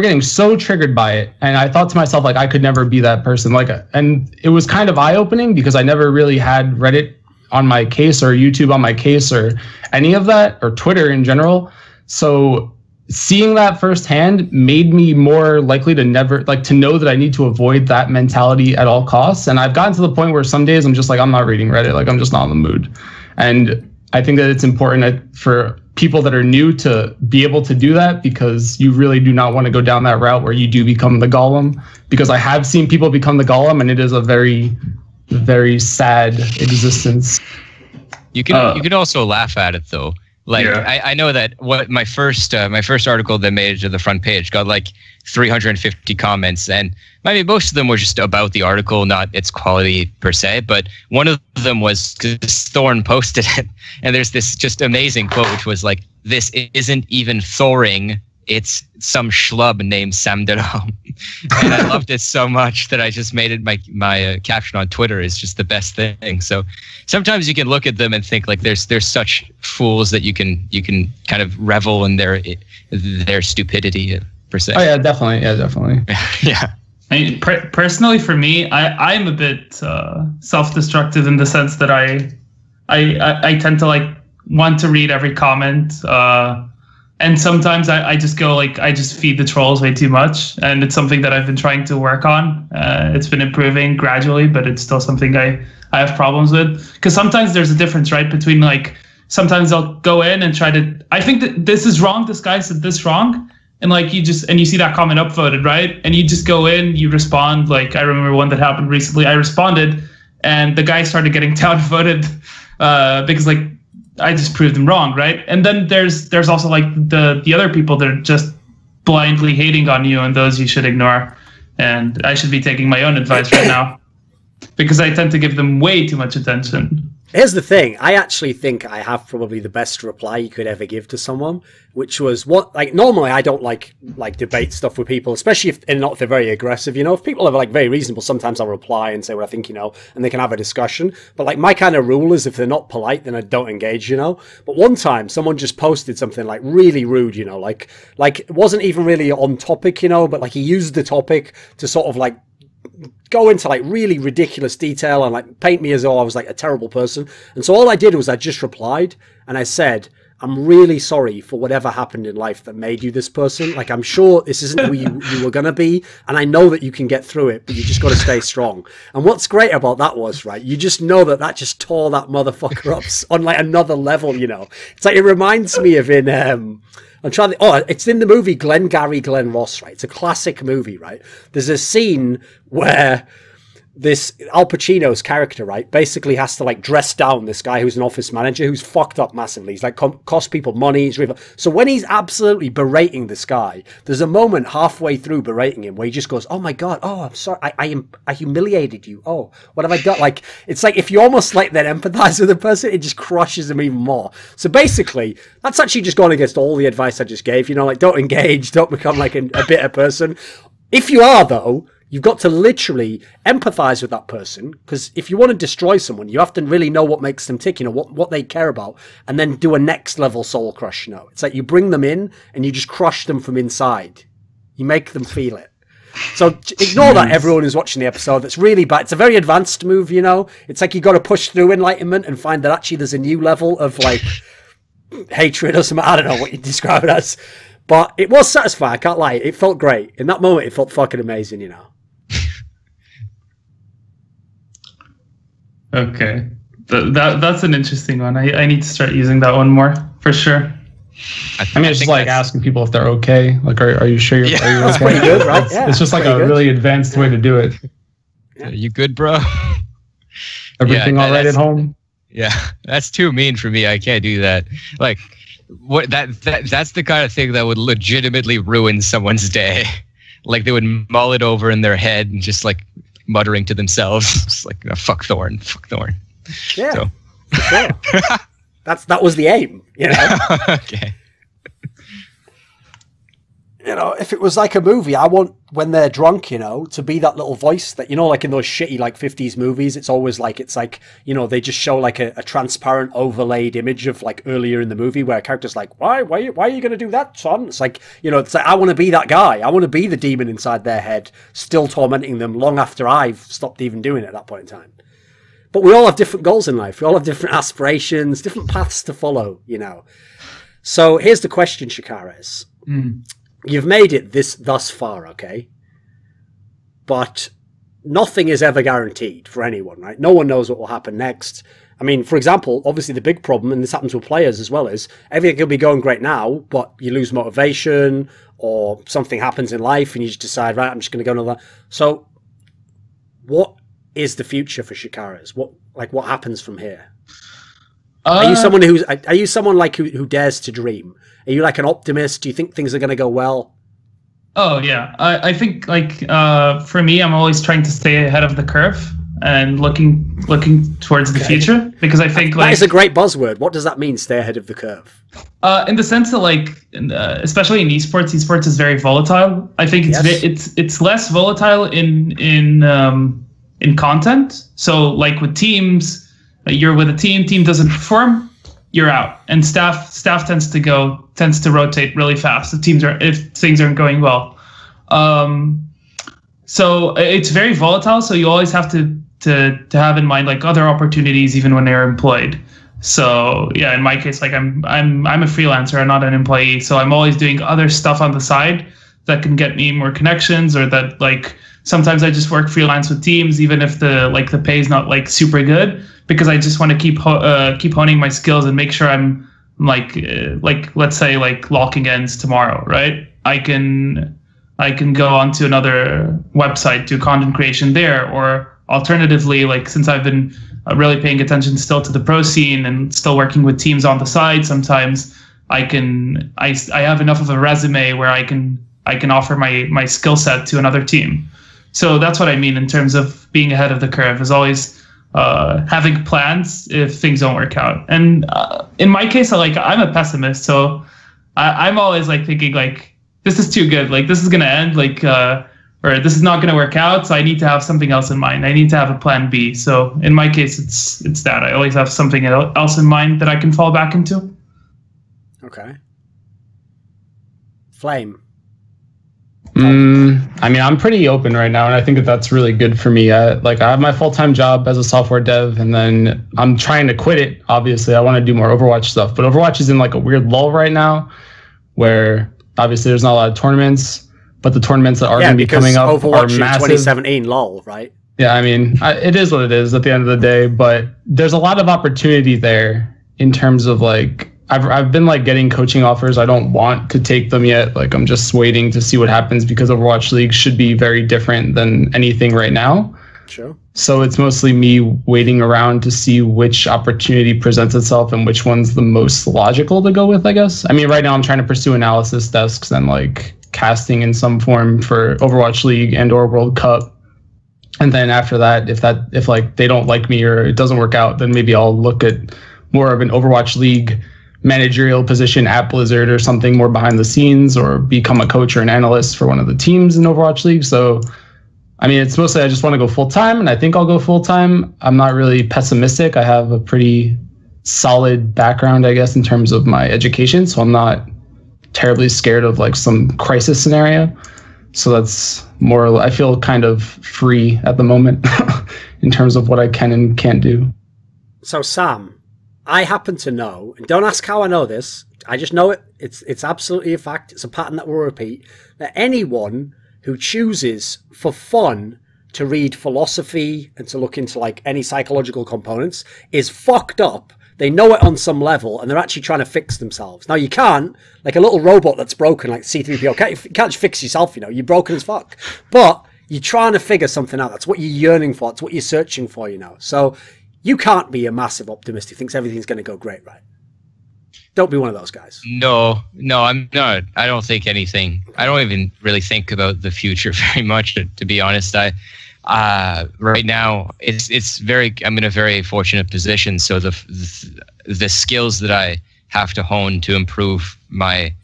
getting so triggered by it, and I thought to myself like I could never be that person. Like, and it was kind of eye-opening because I never really had Reddit on my case or YouTube on my case or any of that, or Twitter in general. So seeing that firsthand made me more likely to know that I need to avoid that mentality at all costs. And I've gotten to the point where some days I'm just like, I'm not reading Reddit. Like, I'm just not in the mood. And I think that it's important for people that are new to be able to do that, because you really do not want to go down that route where you do become the golem, because I have seen people become the golem, and it is a very, very sad existence. You can also laugh at it though. Like, yeah. I know that what my first article that made it to the front page got like 350 comments, and I mean most of them were just about the article, not its quality per se. But one of them was because Thorin posted it, and there's this just amazing quote which was like, "This isn't even Thorin. It's some schlub named Sam Delorme." And I loved it so much that I just made it my caption on Twitter is just the best thing. So sometimes you can look at them and think like there's such fools that you can kind of revel in their stupidity per se. Oh yeah, definitely. Yeah. I mean, personally for me, I'm a bit self-destructive in the sense that I tend to like want to read every comment. And sometimes I just go like, I just feed the trolls way too much. And it's something that I've been trying to work on. It's been improving gradually, but it's still something I have problems with. Because sometimes there's a difference, right? Between like, sometimes I'll go in and try to, I think that this is wrong. This guy said this wrong. And like you see that comment upvoted, right? And you just go in, you respond. Like I remember one that happened recently. I responded and the guy started getting downvoted because like, I just proved them wrong, right? And then there's also like the other people that are just blindly hating on you, and those you should ignore. And I should be taking my own advice right now because I tend to give them way too much attention. Here's the thing. I actually think I have probably the best reply you could ever give to someone, which was normally I don't like debate stuff with people, especially if they're very aggressive, you know. If people are like very reasonable, sometimes I'll reply and say what I think, you know, and they can have a discussion. But like my kind of rule is if they're not polite, then I don't engage, you know. But one time someone just posted something like really rude, you know, like it wasn't even really on topic, you know, but like he used the topic to sort of like go into like really ridiculous detail and like paint me as though I was like a terrible person. And so all I did was I just replied and I said, I'm really sorry for whatever happened in life that made you this person. Like, I'm sure this isn't who you were going to be. And I know that you can get through it, but you just got to stay strong. And what's great about that was, right, you just know that just tore that motherfucker up on like another level, you know. It's like, it reminds me of in, I'm trying to. Oh, it's in the movie Glengarry Glen Ross, right? It's a classic movie, right? There's a scene where this Al Pacino's character, right, basically has to like dress down this guy who's an office manager who's fucked up massively. He's like cost people money. So when he's absolutely berating this guy, there's a moment halfway through berating him where he just goes, "Oh my god, oh I'm sorry, I humiliated you. Oh, what have I done?" Like it's like if you almost like then empathize with the person, it just crushes him even more. So basically, that's actually just going against all the advice I just gave. You know, like don't engage, don't become like a bitter person. If you are though, you've got to literally empathize with that person, because if you want to destroy someone, you have to really know what makes them tick, you know, what they care about, and then do a next level soul crush, you know. It's like you bring them in and you just crush them from inside. You make them feel it. So ignore that, everyone who's watching the episode. That's really bad. It's a very advanced move, you know. It's like you got to push through enlightenment and find that actually there's a new level of like hatred or something. I don't know what you describe it as. But it was satisfying, I can't lie. It felt great. In that moment, it felt fucking amazing, you know. Okay, that's an interesting one. I need to start using that one more for sure. I mean, it's just like asking people if they're okay. Like, are you sure you're okay? That's pretty good, right? Yeah, it's just like a really advanced way to do it. Yeah. You good, bro? Everything all right at home? Yeah, that's too mean for me. I can't do that. Like, what that's the kind of thing that would legitimately ruin someone's day. Like they would mull it over in their head and just like muttering to themselves, it's like fuck Thorin, fuck Thorin. Yeah, so. For sure. that was the aim, you know. Okay. You know, if it was like a movie, I want when they're drunk, you know, to be that little voice that, you know, like in those shitty like 50s movies, it's always like, it's like, you know, they just show like a transparent overlaid image of like earlier in the movie where a character's like, why are you going to do that, son? It's like, you know, it's like, I want to be that guy. I want to be the demon inside their head, still tormenting them long after I've stopped even doing it at that point in time. But we all have different goals in life. We all have different aspirations, different paths to follow, you know. So here's the question, Shakarez. You've made it thus far, okay? But nothing is ever guaranteed for anyone, right? No one knows what will happen next. I mean, for example, obviously the big problem, and this happens with players as well, is everything could be going great now, but you lose motivation or something happens in life and you just decide, right, I'm just going to go another. So what is the future for Shakarez? What happens from here? Are you someone who dares to dream? Are you like an optimist? Do you think things are going to go well? Oh yeah, I think like for me, I'm always trying to stay ahead of the curve and looking towards the future, because I think that is a great buzzword. What does that mean? Stay ahead of the curve. In the sense that like, especially in esports is very volatile. I think it's less volatile in content. So like with teams. You're with a team doesn't perform, you're out, and staff tends to rotate really fast if things aren't going well. So it's very volatile. So you always have to have in mind like other opportunities even when they're employed. So yeah, in my case, like I'm a freelancer, I'm not an employee, so I'm always doing other stuff on the side that can get me more connections, or that like sometimes I just work freelance with teams, even if the pay is not like super good, because I just want to keep honing my skills and make sure I'm like let's say like LoLKing ends tomorrow, right? I can go onto another website, do content creation there, or alternatively, like since I've been really paying attention still to the pro scene and still working with teams on the side, sometimes I have enough of a resume where I can offer my skill set to another team. So that's what I mean in terms of being ahead of the curve, is always having plans if things don't work out. And in my case, I'm a pessimist, so I'm always like thinking like, this is too good, like this is gonna end, like or this is not gonna work out, so I need to have something else in mind. I need to have a plan B. So in my case, it's that I always have something else in mind that I can fall back into. Okay. Flame. I mean, I'm pretty open right now, and I think that's really good for me. I have my full-time job as a software dev, and then I'm trying to quit it. Obviously, I want to do more Overwatch stuff, but Overwatch is in like a weird lull right now, where obviously there's not a lot of tournaments, but the tournaments that are going to be coming up Overwatch are massive. 2017 lull, right? Yeah, I mean, it is what it is at the end of the day, but there's a lot of opportunity there in terms of like I've been like getting coaching offers. I don't want to take them yet. Like I'm just waiting to see what happens because Overwatch League should be very different than anything right now. Sure. So it's mostly me waiting around to see which opportunity presents itself and which one's the most logical to go with, I guess. I mean, right now I'm trying to pursue analysis desks and like casting in some form for Overwatch League and or World Cup. And then after that, if like they don't like me or it doesn't work out, then maybe I'll look at more of an Overwatch League managerial position at Blizzard or something more behind the scenes, or become a coach or an analyst for one of the teams in Overwatch League. So, I mean, it's mostly I just want to go full time, and I think I'll go full time. I'm not really pessimistic. I have a pretty solid background, I guess, in terms of my education. So I'm not terribly scared of like some crisis scenario. So that's more, I feel kind of free at the moment in terms of what I can and can't do. So Sam, I happen to know, and don't ask how I know this, I just know it, it's absolutely a fact, it's a pattern that will repeat, that anyone who chooses for fun to read philosophy and to look into like any psychological components is fucked up. They know it on some level, and they're actually trying to fix themselves. Now, you can't, like a little robot that's broken, like C-3PO, you can't just fix yourself, you know, you're broken as fuck. But you're trying to figure something out. That's what you're yearning for. It's what you're searching for, you know. So you can't be a massive optimist who thinks everything's going to go great, right? Don't be one of those guys. No, I'm not. I don't think anything. I don't even really think about the future very much, to be honest. Right now, I'm in a very fortunate position. So the skills that I have to hone to improve my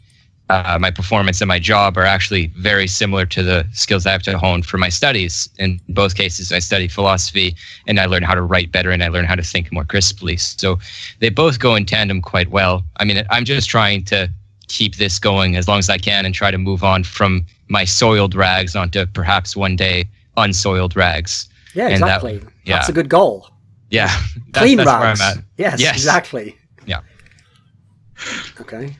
performance in my job are actually very similar to the skills I have to hone for my studies. In both cases, I study philosophy, and I learn how to write better, and I learn how to think more crisply. So they both go in tandem quite well. I mean, I'm just trying to keep this going as long as I can and try to move on from my soiled rags onto perhaps one day unsoiled rags. Yeah, exactly. And that's a good goal. Yeah. Clean that's rags. where I'm at. Yes, exactly. Yeah. Okay.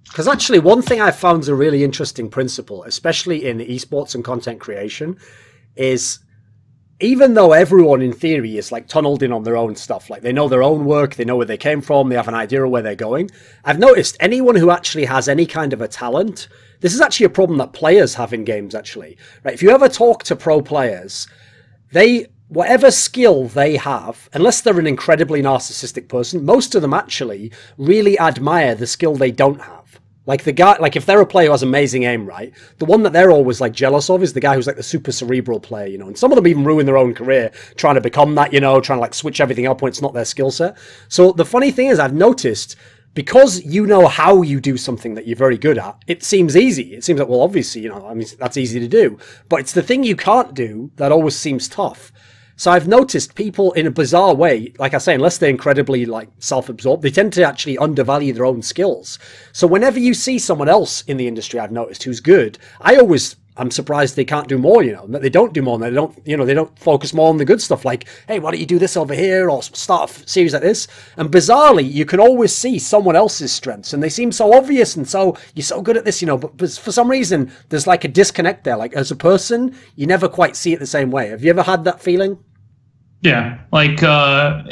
Because actually, one thing I've found is a really interesting principle, especially in esports and content creation, is even though everyone in theory is like tunneled in on their own stuff, like they know their own work, they know where they came from, they have an idea of where they're going, I've noticed anyone who actually has any kind of a talent, this is actually a problem that players have in games, actually. Right? If you ever talk to pro players, whatever skill they have, unless they're an incredibly narcissistic person, most of them actually really admire the skill they don't have. Like the guy, like if they're a player who has amazing aim, right? The one that they're always like jealous of is the guy who's like the super cerebral player, you know. And some of them even ruin their own career trying to become that, you know, trying to like switch everything up when it's not their skill set. So the funny thing is, I've noticed, because you know how you do something that you're very good at, it seems easy. It seems like, well, obviously, you know, I mean, that's easy to do. But it's the thing you can't do that always seems tough. So I've noticed people in a bizarre way, like I say, unless they're incredibly like self-absorbed, they tend to actually undervalue their own skills. So whenever you see someone else in the industry, I've noticed, who's good, I'm surprised they can't do more, you know, that they don't do more, and they don't focus more on the good stuff, like, hey, why don't you do this over here, or start a series like this? And bizarrely, you can always see someone else's strengths, and they seem so obvious, and so, you're so good at this, you know, but for some reason, there's like a disconnect there. Like, as a person, you never quite see it the same way. Have you ever had that feeling? Yeah, like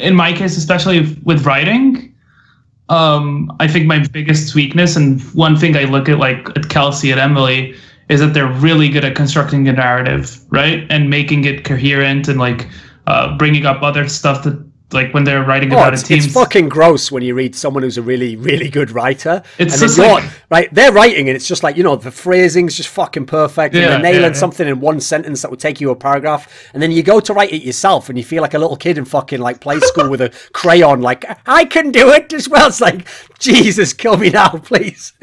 in my case, especially with writing, I think my biggest weakness, and one thing I look at like at Kelsey and Emily, is that they're really good at constructing a narrative, right? And making it coherent and like bringing up other stuff that, like when they're writing about a team. It's fucking gross when you read someone who's a really, really good writer. It's and just then like, right, they're writing and it's just like, you know, the phrasing's just fucking perfect. And they're nailing something in one sentence that would take you a paragraph. And then you go to write it yourself and you feel like a little kid in fucking like play school with a crayon, like, I can do it as well. It's like, Jesus, kill me now, please.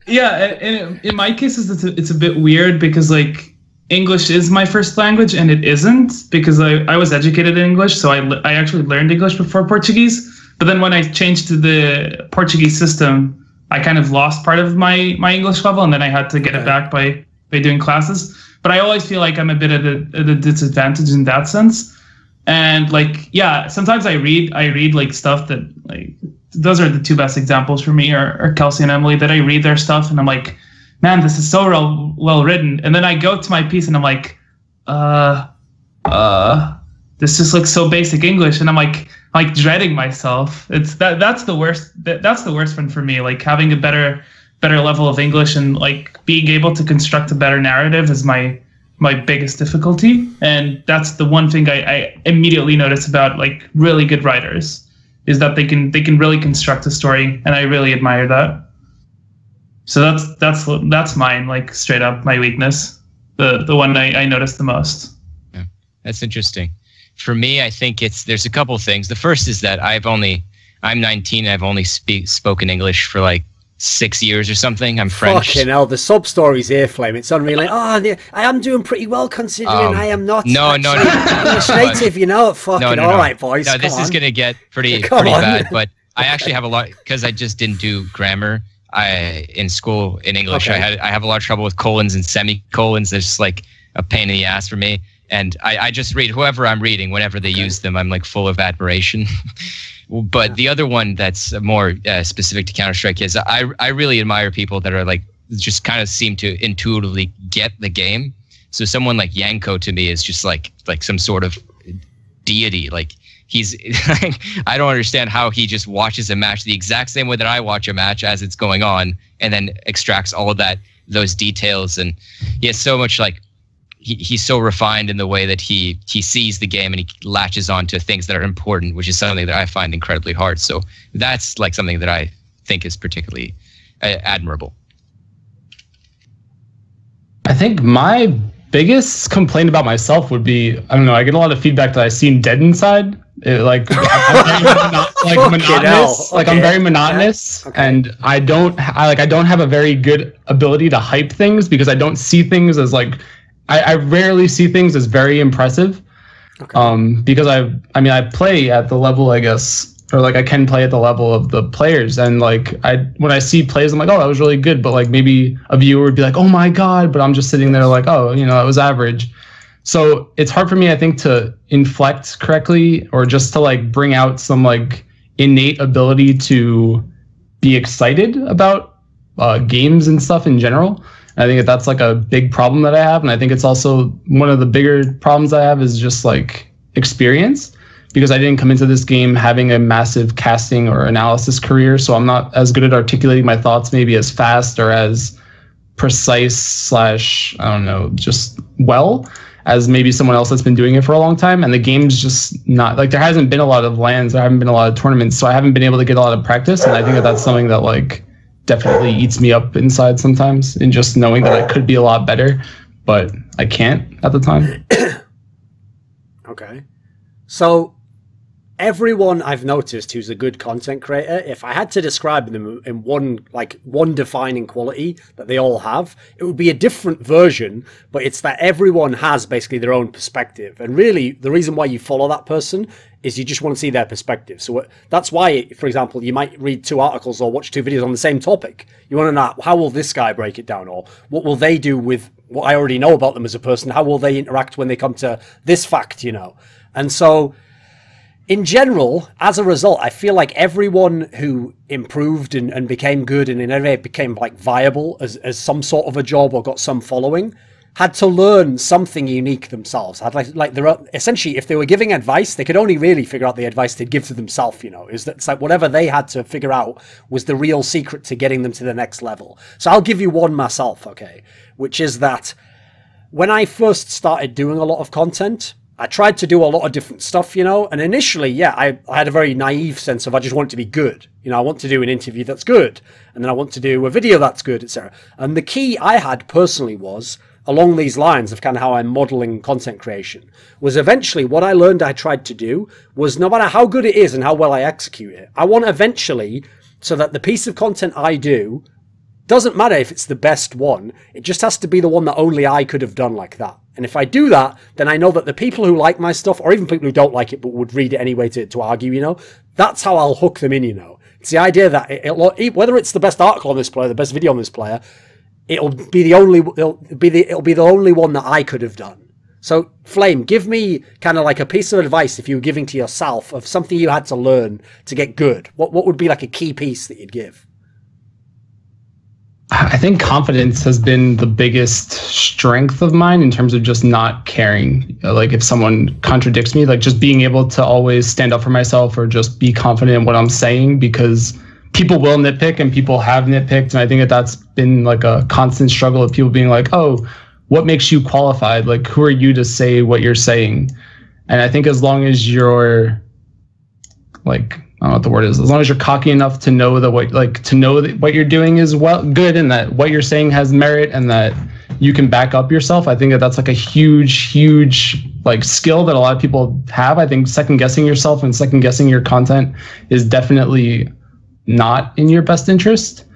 Yeah, and in my case, it's a bit weird because like English is my first language and it isn't, because I was educated in English, so I actually learned English before Portuguese. But then when I changed to the Portuguese system, I kind of lost part of my English level, and then I had to get it back by doing classes. But I always feel like I'm a bit at a disadvantage in that sense. And like, yeah, sometimes I read like stuff that like, those are the two best examples for me, are Kelsey and Emily, that I read their stuff and I'm like, man, this is so well written. And then I go to my piece and I'm like, this just looks so basic English. And I'm like dreading myself. That's the worst. That's the worst one for me. Like having a better level of English and like being able to construct a better narrative is my biggest difficulty. And that's the one thing I immediately notice about like really good writers, is that they can really construct a story, and I really admire that. So that's mine, like straight up my weakness, the one I notice the most. Yeah, that's interesting. For me, I think there's a couple things. The first is that I'm 19 and I've only spoken English for like 6 years or something. I'm French. Fucking hell, the sub stories here, Flame. It's unreal. Like, I am doing pretty well considering I am not English native, you know. Fucking all right, boys. No, this is going to get pretty bad, but I actually have a lot, because I just didn't do grammar. In school in English, okay. I have a lot of trouble with colons and semicolons. They're just like a pain in the ass for me. And I just read whoever I'm reading, whenever they use them, I'm like full of admiration. But the other one that's more specific to Counter-Strike is I really admire people that are like, just kind of seem to intuitively get the game. So someone like Yanko to me is just like some sort of deity. Like he's, I don't understand how he just watches a match the exact same way that I watch a match as it's going on, and then extracts all of those details. And he has so much like, he's so refined in the way that he sees the game, and he latches on to things that are important, which is something that I find incredibly hard. So that's like something that I think is particularly admirable. I think my biggest complaint about myself would be, I don't know, I get a lot of feedback that I seem dead inside. I'm very monotonous. Like I'm very monotonous, and I don't have a very good ability to hype things, because I don't see things as like, I rarely see things as very impressive. Because I play at the level, I guess, or like I can play at the level of the players, and like when I see plays, I'm like, oh, that was really good. But like maybe a viewer would be like, oh my god, but I'm just sitting there like, oh, you know, it was average. So it's hard for me, I think, to inflect correctly, or just to like bring out some like innate ability to be excited about games and stuff in general. And I think that's like a big problem that I have. And I think it's also one of the bigger problems I have is just like experience, because I didn't come into this game having a massive casting or analysis career. So I'm not as good at articulating my thoughts maybe as fast or as precise / I don't know, just well as maybe someone else that's been doing it for a long time. And the game's just not like, there hasn't been a lot of LANs, there haven't been a lot of tournaments, so I haven't been able to get a lot of practice. And I think that's something that like definitely eats me up inside sometimes, in just knowing that I could be a lot better, but I can't at the time. Okay. So everyone I've noticed who's a good content creator, if I had to describe them in one defining quality that they all have, it would be a different version, but it's that everyone has basically their own perspective. And really, the reason why you follow that person is you just want to see their perspective. So that's why, for example, you might read 2 articles or watch 2 videos on the same topic. You want to know, how will this guy break it down? Or what will they do with what I already know about them as a person? How will they interact when they come to this fact, you know? And so in general, as a result, I feel like everyone who improved and became good and in any way became like viable as some sort of a job or got some following had to learn something unique themselves. Had essentially, if they were giving advice, they could only really figure out the advice they'd give to themselves, you know, it's like whatever they had to figure out was the real secret to getting them to the next level. So I'll give you one myself, okay, which is that when I first started doing a lot of content, I tried to do a lot of different stuff, you know, and initially, yeah, I had a very naive sense of I just want it to be good. You know, I want to do an interview that's good, and then I want to do a video that's good, etc. And the key I had personally was, along these lines of kind of how I'm modeling content creation, was eventually what I learned I tried to do was, no matter how good it is and how well I execute it, I want eventually, so that the piece of content I do, doesn't matter if it's the best one, it just has to be the one that only I could have done like that. And if I do that, then I know that the people who like my stuff, or even people who don't like it but would read it anyway to argue, you know, that's how I'll hook them in, you know. It's the idea that whether it's the best article on this player, the best video on this player, it'll be the only one that I could have done. So, Flame, give me kind of like a piece of advice if you were giving to yourself of something you had to learn to get good. What would be like a key piece that you'd give? I think confidence has been the biggest strength of mine in terms of just not caring. Like if someone contradicts me, like just being able to always stand up for myself or just be confident in what I'm saying, because people will nitpick and people have nitpicked. And I think that that's been like a constant struggle of people being like, oh, what makes you qualified? Like, who are you to say what you're saying? And I think as long as you're like, I don't know what the word is, as long as you're cocky enough to know that what you're doing is good, and that what you're saying has merit, and that you can back up yourself, I think that that's like a huge like skill that a lot of people have. I think second guessing yourself and second guessing your content is definitely not in your best interest,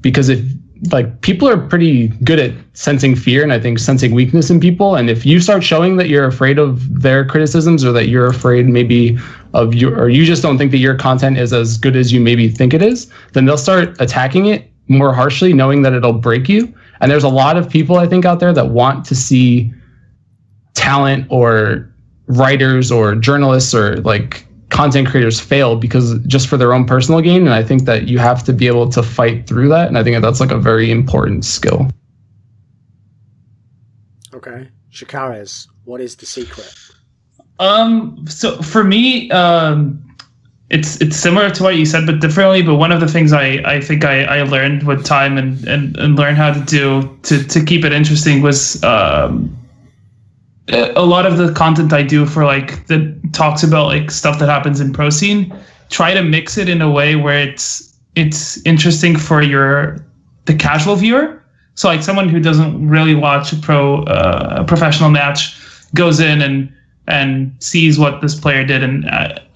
because if like people are pretty good at sensing fear and I think sensing weakness in people, and if you start showing that you're afraid of their criticisms, or that you're afraid maybe of or you just don't think that your content is as good as you maybe think it is, then they'll start attacking it more harshly, knowing that it'll break you. And there's a lot of people I think out there that want to see talent or writers or journalists or like content creators fail because just for their own personal gain. And I think that you have to be able to fight through that. And I think that that's like a very important skill. Okay. Shakarez, what is the secret? So for me, it's similar to what you said, but differently. But one of the things I think I learned with time and learn how to do to keep it interesting was a lot of the content I do for like that talks about like stuff that happens in pro scene, try to mix it in a way where it's interesting for the casual viewer. So like someone who doesn't really watch a professional match goes in and sees what this player did and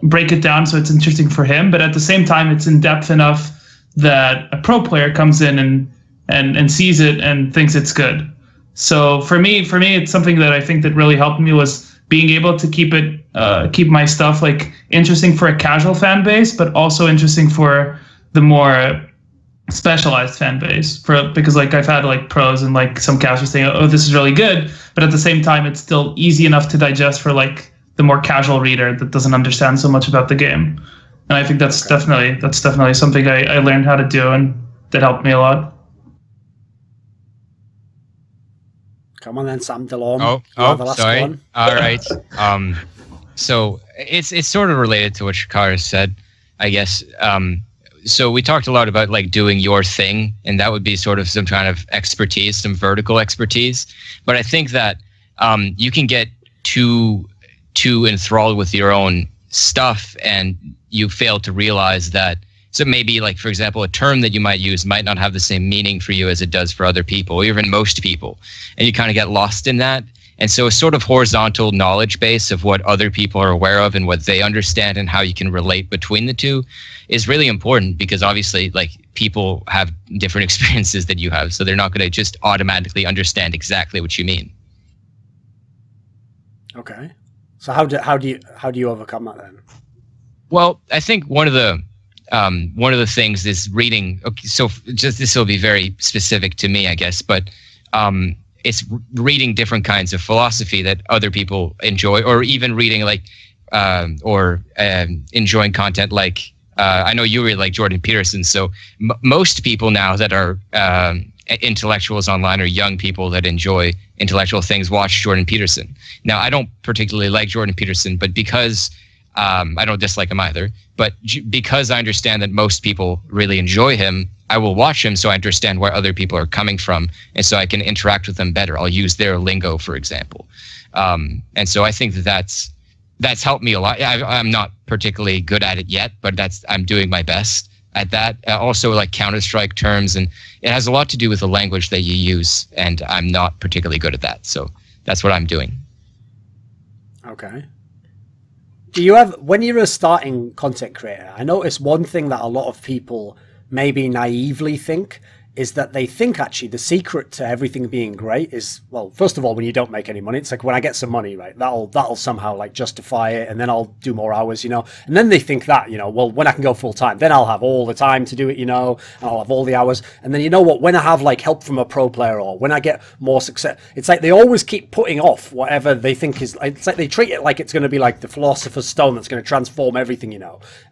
break it down so it's interesting for him. But at the same time, it's in depth enough that a pro player comes in and sees it and thinks it's good. So for me, it's something that I think that really helped me was being able to keep my stuff like interesting for a casual fan base, but also interesting for the more specialized fan base. Because like I've had like pros and like some casuals saying, "Oh, this is really good," but at the same time, it's still easy enough to digest for like the more casual reader that doesn't understand so much about the game. And I think that's definitely something I learned how to do, and that helped me a lot. Come on then, Sam Delorme. The last sorry. One. All right. So it's sort of related to what Shakarez said, I guess. So we talked a lot about like doing your thing, and that would be sort of some kind of expertise, some vertical expertise. But I think that you can get too enthralled with your own stuff, and you fail to realize that. So maybe like, for example, a term that you might use might not have the same meaning for you as it does for other people, or even most people. And you kind of get lost in that. And so a sort of horizontal knowledge base of what other people are aware of and what they understand and how you can relate between the two is really important, because obviously like people have different experiences that you have. So they're not going to just automatically understand exactly what you mean. Okay. So how do you overcome that then? Well, I think one of the things is reading. Okay, so just this will be very specific to me, I guess, but it's reading different kinds of philosophy that other people enjoy, or even reading like enjoying content like I know you really like Jordan Peterson. So most people now that are intellectuals online, or young people that enjoy intellectual things, watch Jordan Peterson. Now, I don't particularly like Jordan Peterson, but because I don't dislike him either, but because I understand that most people really enjoy him, I will watch him so I understand where other people are coming from, and so I can interact with them better. I'll use their lingo, for example. And so I think that's helped me a lot. I'm not particularly good at it yet, but I'm doing my best at that. Also like Counter-Strike terms, and it has a lot to do with the language that you use, and I'm not particularly good at that. So that's what I'm doing. Okay. Do you have, when you're a starting content creator, I notice one thing that a lot of people maybe naively think is that they think actually the secret to everything being great is, well, first of all, when you don't make any money, it's like when I get some money, right, that'll somehow like justify it, and then I'll do more hours, and then they think that, well, when I can go full time, then I'll have all the time to do it, and I'll have all the hours. And then when I have like help from a pro player, or when I get more success, it's like they always keep putting off whatever they think is, it's like they treat it like it's going to be like the philosopher's stone that's going to transform everything,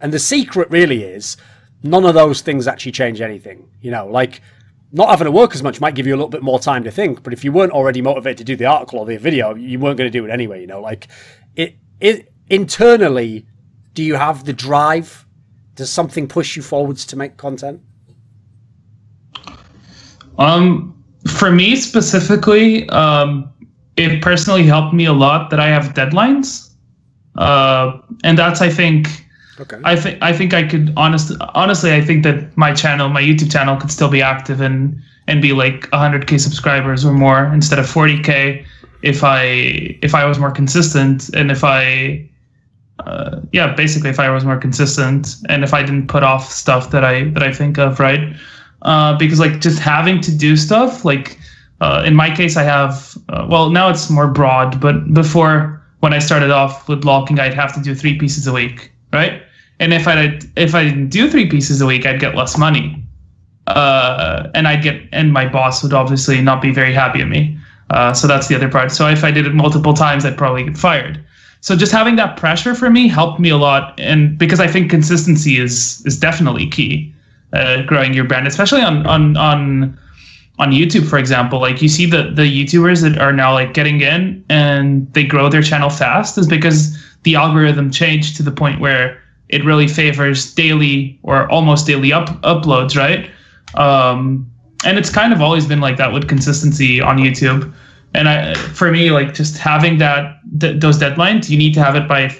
And the secret really is none of those things actually change anything, like not having to work as much might give you a little bit more time to think. But if you weren't already motivated to do the article or the video, you weren't going to do it anyway. You know, like it internally, do you have the drive? Does something push you forwards to make content? For me specifically, it personally helped me a lot that I have deadlines, and that's, I think. Okay. I think I could honestly I think that my YouTube channel could still be active and be like 100K subscribers or more instead of 40K if I was more consistent, and if I basically if I was more consistent and if I didn't put off stuff that I think of, right? Because like just having to do stuff, like in my case I have well, now it's more broad, but before, when I started off with LoLKing, I'd have to do 3 pieces a week, right? And if I didn't do 3 pieces a week, I'd get less money, and my boss would obviously not be very happy at me. So that's the other part. So if I did it multiple times, I'd probably get fired. So just having that pressure for me helped me a lot, and because I think consistency is definitely key, growing your brand, especially on YouTube, for example. Like you see the YouTubers that are now like getting in and they grow their channel fast, is because the algorithm changed to the point where it really favors daily or almost daily uploads, right? And it's kind of always been like that with consistency on YouTube. And for me, like just having those deadlines, you need to have it by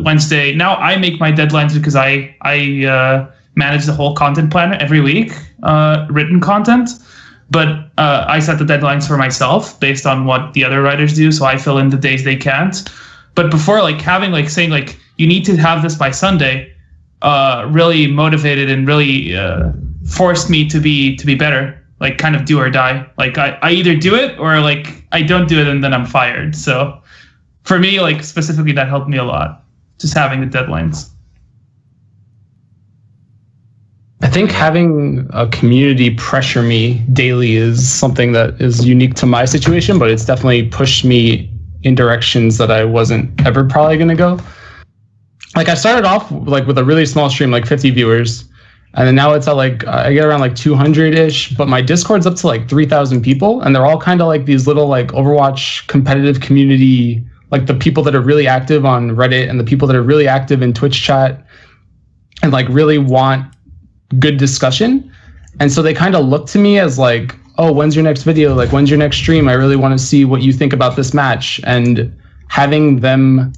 Wednesday. Now I make my deadlines because I manage the whole content planner every week, written content. But I set the deadlines for myself based on what the other writers do, so I fill in the days they can't. But before, like saying like you need to have this by Sunday, really motivated and really forced me to be better. Like kind of do or die. Like I either do it or like I don't do it and then I'm fired. So for me, like specifically, that helped me a lot. Just having the deadlines. I think having a community pressure me daily is something that is unique to my situation, but it's definitely pushed me in directions that I wasn't ever probably going to go. Like I started off like with a really small stream, like 50 viewers, and then now it's at like I get around like 200-ish, but my Discord's up to like 3,000 people, and they're all kind of like these little like Overwatch competitive community, like the people that are really active on Reddit and the people that are really active in Twitch chat and like really want good discussion. And so they kind of look to me as like, oh, when's your next video? Like, when's your next stream? I really want to see what you think about this match. And having them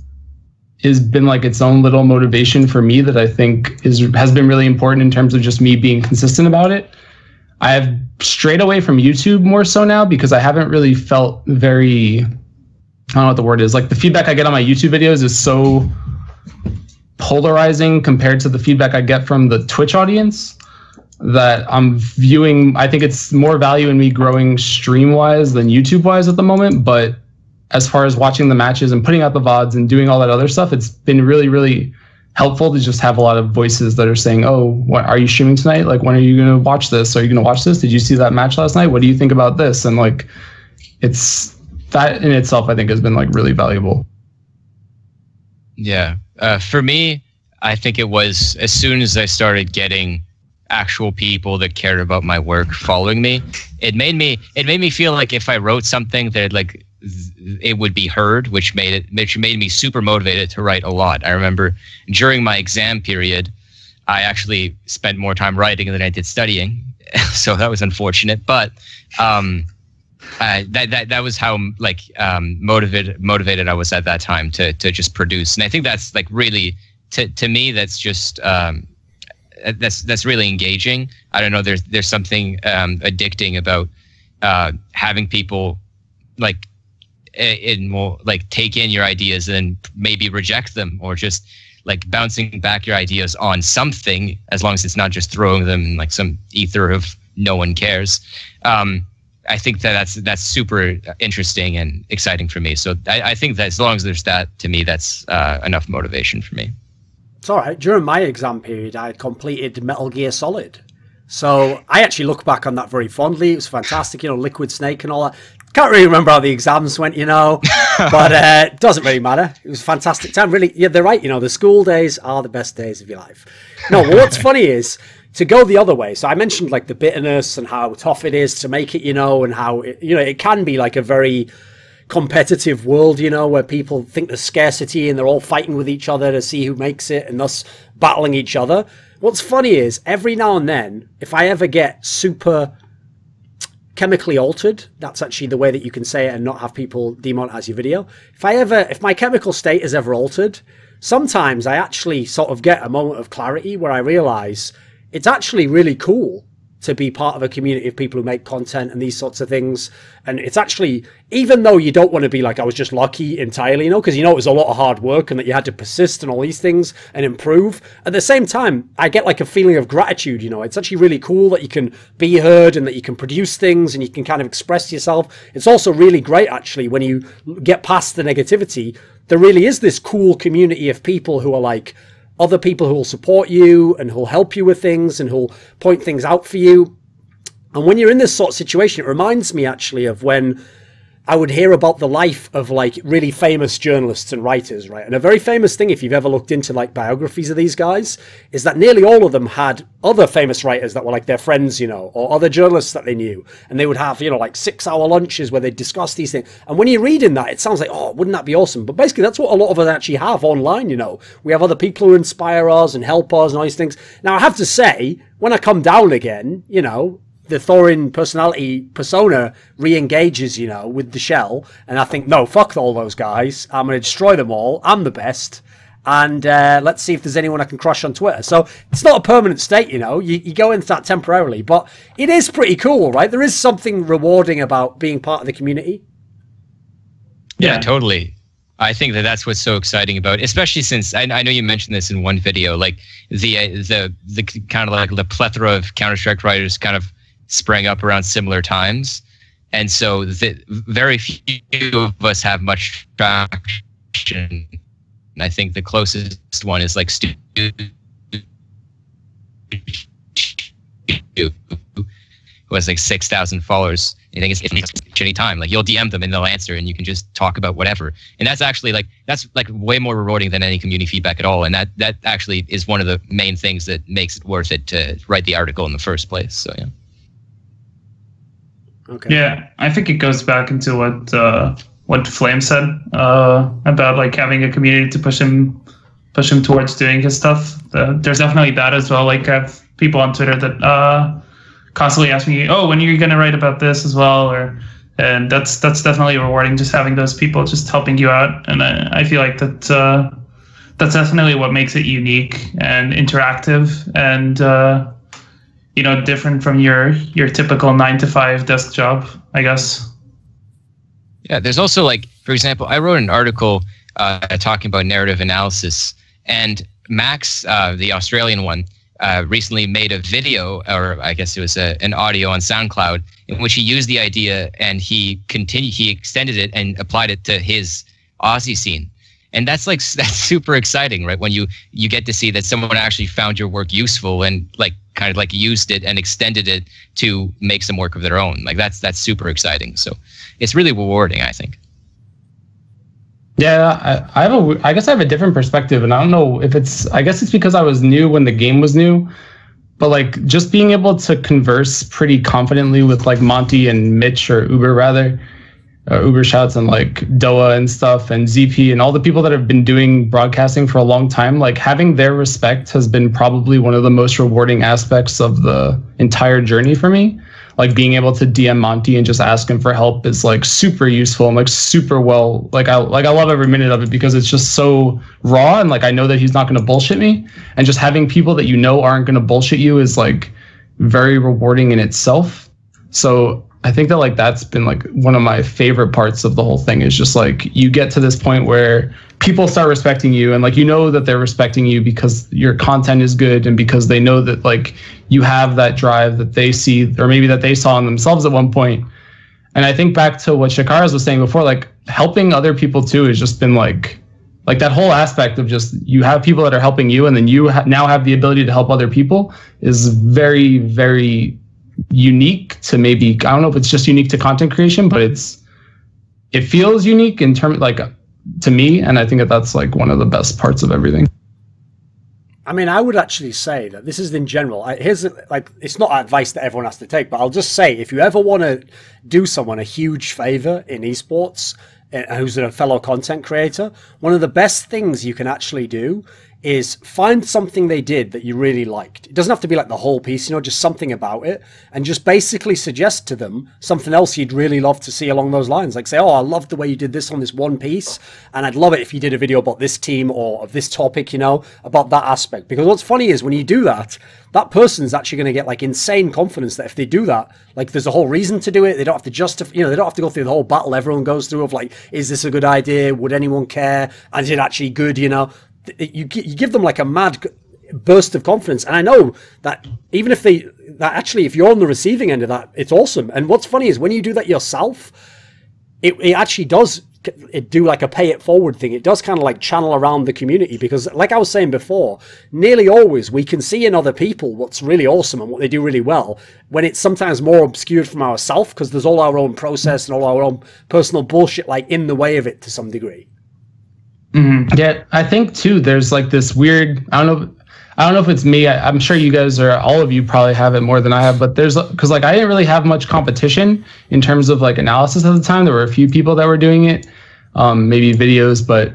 has been like its own little motivation for me that I think has been really important in terms of just me being consistent about it. I have strayed away from YouTube more so now because I haven't really felt very, I don't know what the word is. Like the feedback I get on my YouTube videos is so polarizing compared to the feedback I get from the Twitch audience that I'm viewing. I think it's more value in me growing stream wise than YouTube wise at the moment. But as far as watching the matches and putting out the VODs and doing all that other stuff, it's been really, really helpful to just have a lot of voices that are saying, oh, what, are you streaming tonight? Like, when are you going to watch this? Are you going to watch this? Did you see that match last night? What do you think about this? And like, it's that in itself, I think has been like really valuable. Yeah. For me, I think it was as soon as I started getting actual people that cared about my work following me, it made me feel like if I wrote something that like it would be heard, which made me super motivated to write a lot. I remember during my exam period, I actually spent more time writing than I did studying, so that was unfortunate. But that was how like motivated I was at that time to just produce. And I think that's like really to me that's just that's really engaging. I don't know, there's something addicting about having people like take in your ideas and maybe reject them, or just like bouncing back your ideas on something, as long as it's not just throwing them in like some ether of no one cares. I think that's super interesting and exciting for me. So I think that as long as there's that, to me, that's enough motivation for me. It's all right. During my exam period, I completed Metal Gear Solid. So I actually look back on that very fondly. It was fantastic, you know, Liquid Snake and all that. Can't really remember how the exams went, you know. But it doesn't really matter. It was a fantastic time. Really, yeah, they're right. You know, the school days are the best days of your life. No, what's funny is to go the other way. So I mentioned like the bitterness and how tough it is to make it, you know, and how, it can be like a very competitive world, you know, where people think there's scarcity and they're all fighting with each other to see who makes it and thus battling each other. What's funny is every now and then, if I ever get super chemically altered, that's actually the way that you can say it and not have people demonetize your video. If my chemical state is ever altered, sometimes I actually sort of get a moment of clarity where I realize it's actually really cool to be part of a community of people who make content and these sorts of things. And it's actually, even though you don't want to be like, I was just lucky entirely, you know, because you know it was a lot of hard work and that you had to persist and all these things and improve. At the same time, I get like a feeling of gratitude, you know. It's actually really cool that you can be heard and that you can produce things and you can kind of express yourself. It's also really great, actually, when you get past the negativity, there really is this cool community of people who are like, other people who will support you and who'll help you with things and who'll point things out for you. And when you're in this sort of situation, it reminds me actually of when I would hear about the life of like really famous journalists and writers, right? And a very famous thing, if you've ever looked into like biographies of these guys, is that nearly all of them had other famous writers that were like their friends, you know, or other journalists that they knew. And they would have, you know, like 6-hour lunches where they discuss these things. And when you're reading that, it sounds like, oh, wouldn't that be awesome? But basically that's what a lot of us actually have online, you know. We have other people who inspire us and help us and all these things. Now I have to say, when I come down again, you know, the Thorin personality persona re-engages, you know, with the shell. And I think, no, fuck all those guys. I'm going to destroy them all. I'm the best. And let's see if there's anyone I can crush on Twitter. So it's not a permanent state, you know. You go into that temporarily. But it is pretty cool, right? There is something rewarding about being part of the community. Yeah, totally. I think that's what's so exciting about it, especially since I know you mentioned this in one video, like the kind of like the plethora of Counter-Strike writers kind of sprang up around similar times, and so very few of us have much traction. I think the closest one is like Stu, who has like 6,000 followers. I think it's any time. Like you'll DM them and they'll answer, and you can just talk about whatever. And that's actually that's way more rewarding than any community feedback at all. And that actually is one of the main things that makes it worth it to write the article in the first place. So yeah. Okay. Yeah, I think it goes back into what Flame said about like having a community to push him towards doing his stuff. There's definitely that as well. Like I have people on Twitter that constantly ask me, "Oh, when are you going to write about this as well?" And that's definitely rewarding. Just having those people just helping you out, and I feel like that's definitely what makes it unique and interactive and. You know, different from your typical 9-to-5 desk job, I guess. Yeah, there's also like, for example, I wrote an article talking about narrative analysis, and Max, the Australian one, recently made a video, or I guess it was an audio on SoundCloud, in which he used the idea and he extended it and applied it to his Aussie scene. And that's super exciting, right? When you get to see that someone actually found your work useful and like kind of like used it and extended it to make some work of their own. Like that's super exciting. So it's really rewarding, I think. Yeah, I guess I have a different perspective, and I don't know if I guess it's because I was new when the game was new, but like just being able to converse pretty confidently with like Monty and Mitch, or Uber rather, Uber shouts, and like Doa and stuff, and ZP and all the people that have been doing broadcasting for a long time, like having their respect has been probably one of the most rewarding aspects of the entire journey for me. Like being able to DM Monty and just ask him for help is like super useful and like super well, I love every minute of it because it's just so raw, and like I know that he's not going to bullshit me, and just having people that you know aren't going to bullshit you is like very rewarding in itself. So I think that like that's been like one of my favorite parts of the whole thing, is just like you get to this point where people start respecting you, and like you know that they're respecting you because your content is good and because they know that like you have that drive that they see, or maybe that they saw in themselves at one point. And I think back to what Shakarez was saying before, like helping other people too has just been like that whole aspect of just you have people that are helping you, and then you now have the ability to help other people is very, very unique to, maybe, I don't know if it's just unique to content creation, but it's it feels unique in terms like to me, and I think that that's like one of the best parts of everything. I mean, I would actually say that this is in general. Here's like, it's not advice that everyone has to take, but I'll just say, if you ever want to do someone a huge favor in esports, who's a fellow content creator, one of the best things you can actually do is find something they did that you really liked. It doesn't have to be like the whole piece, just something about it, and just basically suggest to them something else you'd really love to see along those lines. Like say, oh, I loved the way you did this on this one piece, and I'd love it if you did a video about this team or of this topic, about that aspect. Because what's funny is when you do that, that person's actually going to get like insane confidence that if they do that, like there's a whole reason to do it. They don't have to justify, they don't have to go through the whole battle everyone goes through of like, is this a good idea? Would anyone care? And is it actually good? You give them like a mad burst of confidence. And I know that even if if you're on the receiving end of that, it's awesome. And what's funny is when you do that yourself, it actually does do like a pay it forward thing. It does kind of like channel around the community, because like I was saying before, nearly always we can see in other people what's really awesome and what they do really well, when it's sometimes more obscured from ourselves, because there's all our own process and all our own personal bullshit like in the way of it to some degree. Mm-hmm. Yeah, I think too, there's like this weird, I don't know if it's me. I'm sure you guys all of you probably have it more than I have, but because like I didn't really have much competition in terms of like analysis at the time. There were a few people that were doing it, maybe videos, but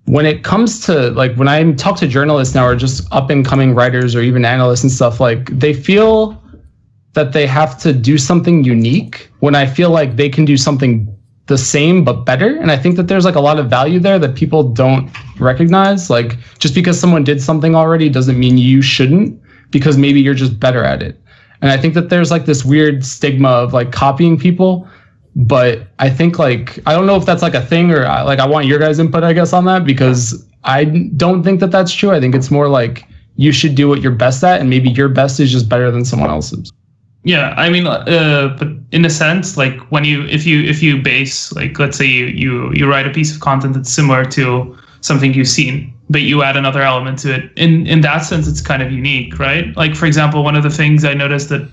when it comes to like, when I talk to journalists now or just up and coming writers or even analysts and stuff, like they feel that they have to do something unique when I feel like they can do something the same but better. And I think that there's like a lot of value there that people don't recognize. Like just because someone did something already doesn't mean you shouldn't, because maybe you're just better at it. And I think that there's like this weird stigma of like copying people, but I think like, I don't know if that's like a thing, or I want your guys' input, I guess, on that, because I don't think that that's true. I think it's more like you should do what you're best at, and maybe your best is just better than someone else's. Yeah, I mean, but in a sense, like when if you base, like let's say you write a piece of content that's similar to something you've seen, but you add another element to it. In that sense, it's kind of unique, right? Like for example, one of the things I noticed that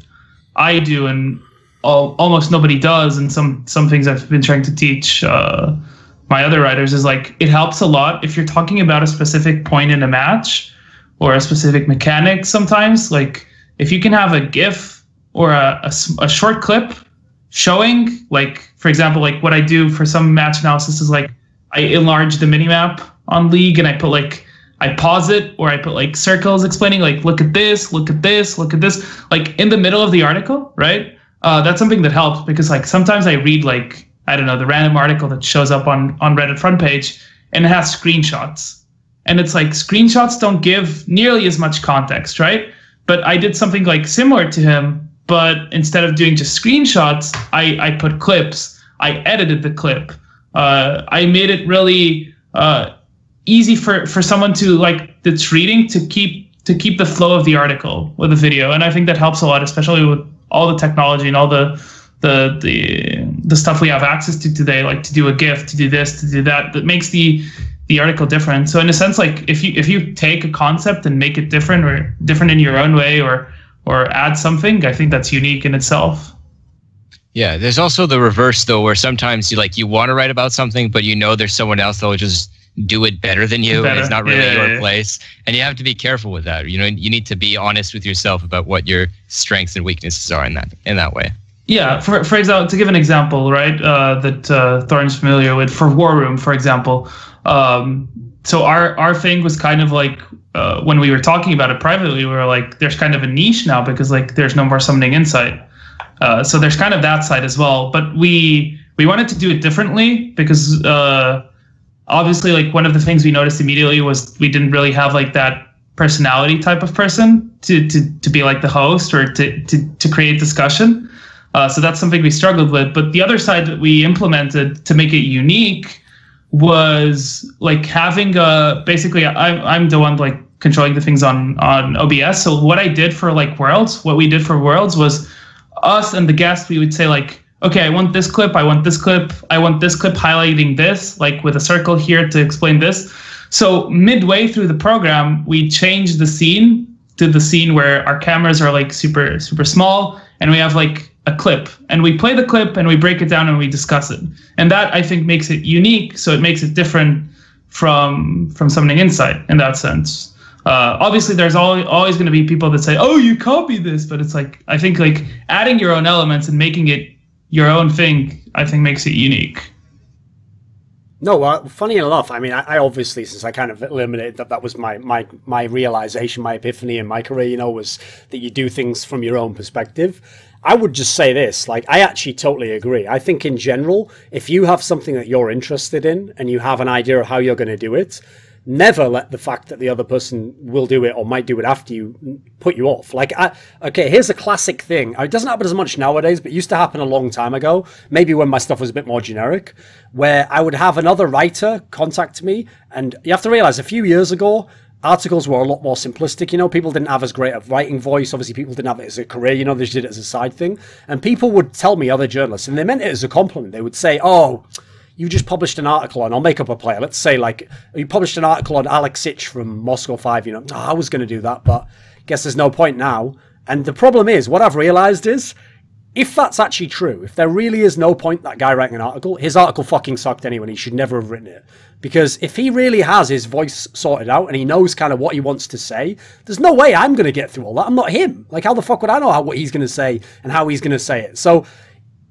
I do and almost nobody does, and some things I've been trying to teach my other writers, is like it helps a lot if you're talking about a specific point in a match or a specific mechanic. Sometimes, like if you can have a GIF or a short clip showing, like, for example, like what I do for some match analysis is like I enlarge the minimap on League and I put like, I pause it, or I put like circles explaining like, look at this, look at this, look at this, like in the middle of the article, right? That's something that helps, because like sometimes I read like, I don't know, the random article that shows up on Reddit front page and it has screenshots. And it's like screenshots don't give nearly as much context, right? But I did something like similar to him, but instead of doing just screenshots, I put clips. I edited the clip. I made it really easy for someone to like that's reading to keep the flow of the article with the video, and I think that helps a lot, especially with all the technology and all the stuff we have access to today, like to do a GIF, to do this, to do that. That makes the article different. So in a sense, like if you take a concept and make it different, or different in your own way, or add something, I think that's unique in itself. Yeah, there's also the reverse though, where sometimes you want to write about something, but there's someone else that will just do it better than you, and it's not really your place. And you have to be careful with that. You need to be honest with yourself about what your strengths and weaknesses are in that way. Yeah, for example, to give an example, right, that Thorin's familiar with, for War Room, for example. So our thing was kind of like, when we were talking about it privately, we were like, there's kind of a niche now, because like there's no more Summoning Insight. So there's kind of that side as well. But we wanted to do it differently, because obviously like one of the things we noticed immediately was we didn't really have like that personality type of person to be like the host, or to create discussion. So that's something we struggled with. But the other side that we implemented to make it unique was like having basically I'm the one like controlling the things on OBS. So what we did for Worlds was us and the guest, we would say like, okay, I want this clip, I want this clip, I want this clip highlighting this, like with a circle here to explain this. So midway through the program, we changed the scene to the scene where our cameras are like super, super small, and we have like a clip, and we play the clip and we break it down and we discuss it. And that, I think, makes it unique. So it makes it different from Summoning Insight in that sense. Obviously, there's always going to be people that say, "Oh, you copied this," but it's like, I think like adding your own elements and making it your own thing, I think makes it unique. No, funny enough, I mean, I obviously, since I kind of eliminated that was my realization, my epiphany in my career, you know, was that you do things from your own perspective. I would just say this, like, I actually totally agree. I think in general, if you have something that you're interested in and you have an idea of how you're going to do it, never let the fact that the other person will do it or might do it after you put you off. Like, okay, here's a classic thing. It doesn't happen as much nowadays, but it used to happen a long time ago, maybe when my stuff was a bit more generic, where I would have another writer contact me. And you have to realize, a few years ago, articles were a lot more simplistic. You know, people didn't have as great a writing voice. Obviously, people didn't have it as a career. You know, they just did it as a side thing. And people would tell me, other journalists, and they meant it as a compliment. They would say, "Oh, you just published an article on," I'll make up a player. Let's say, like, you published an article on Alex Sich from Moscow 5. You know, I was going to do that, but guess there's no point now. And the problem is, what I've realized is, if that's actually true, if there really is no point that guy writing an article, his article fucking sucked anyway, and he should never have written it. Because if he really has his voice sorted out and he knows kind of what he wants to say, there's no way I'm going to get through all that. I'm not him. Like, how the fuck would I know what he's going to say and how he's going to say it? So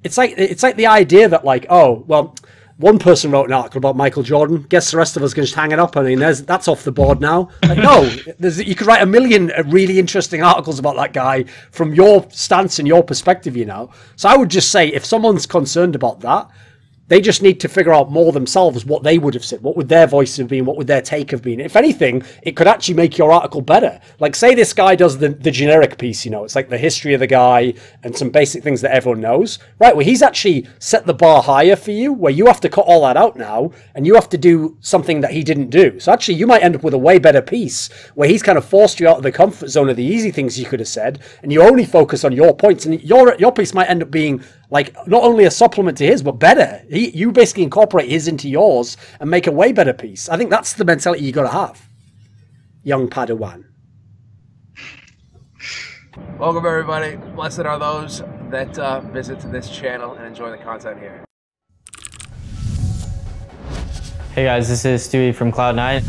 it's like the idea that, like, oh, well, one person wrote an article about Michael Jordan. Guess the rest of us can just hang it up. I mean, that's off the board now. Like, no, you could write a million really interesting articles about that guy from your stance and your perspective, you know. So I would just say, if someone's concerned about that, they just need to figure out more themselves what they would have said. What would their voice have been? What would their take have been? If anything, it could actually make your article better. Like, say this guy does the generic piece, you know, it's like the history of the guy and some basic things that everyone knows. Right, well, he's actually set the bar higher for you, where you have to cut all that out now, and you have to do something that he didn't do. So actually, you might end up with a way better piece, where he's kind of forced you out of the comfort zone of the easy things you could have said, and you only focus on your points, and your piece might end up being, like, not only a supplement to his, but better. You basically incorporate his into yours and make a way better piece. I think that's the mentality you got to have, young Padawan. Welcome, everybody. Blessed are those that visit this channel and enjoy the content here. Hey guys, this is Stewie from Cloud9.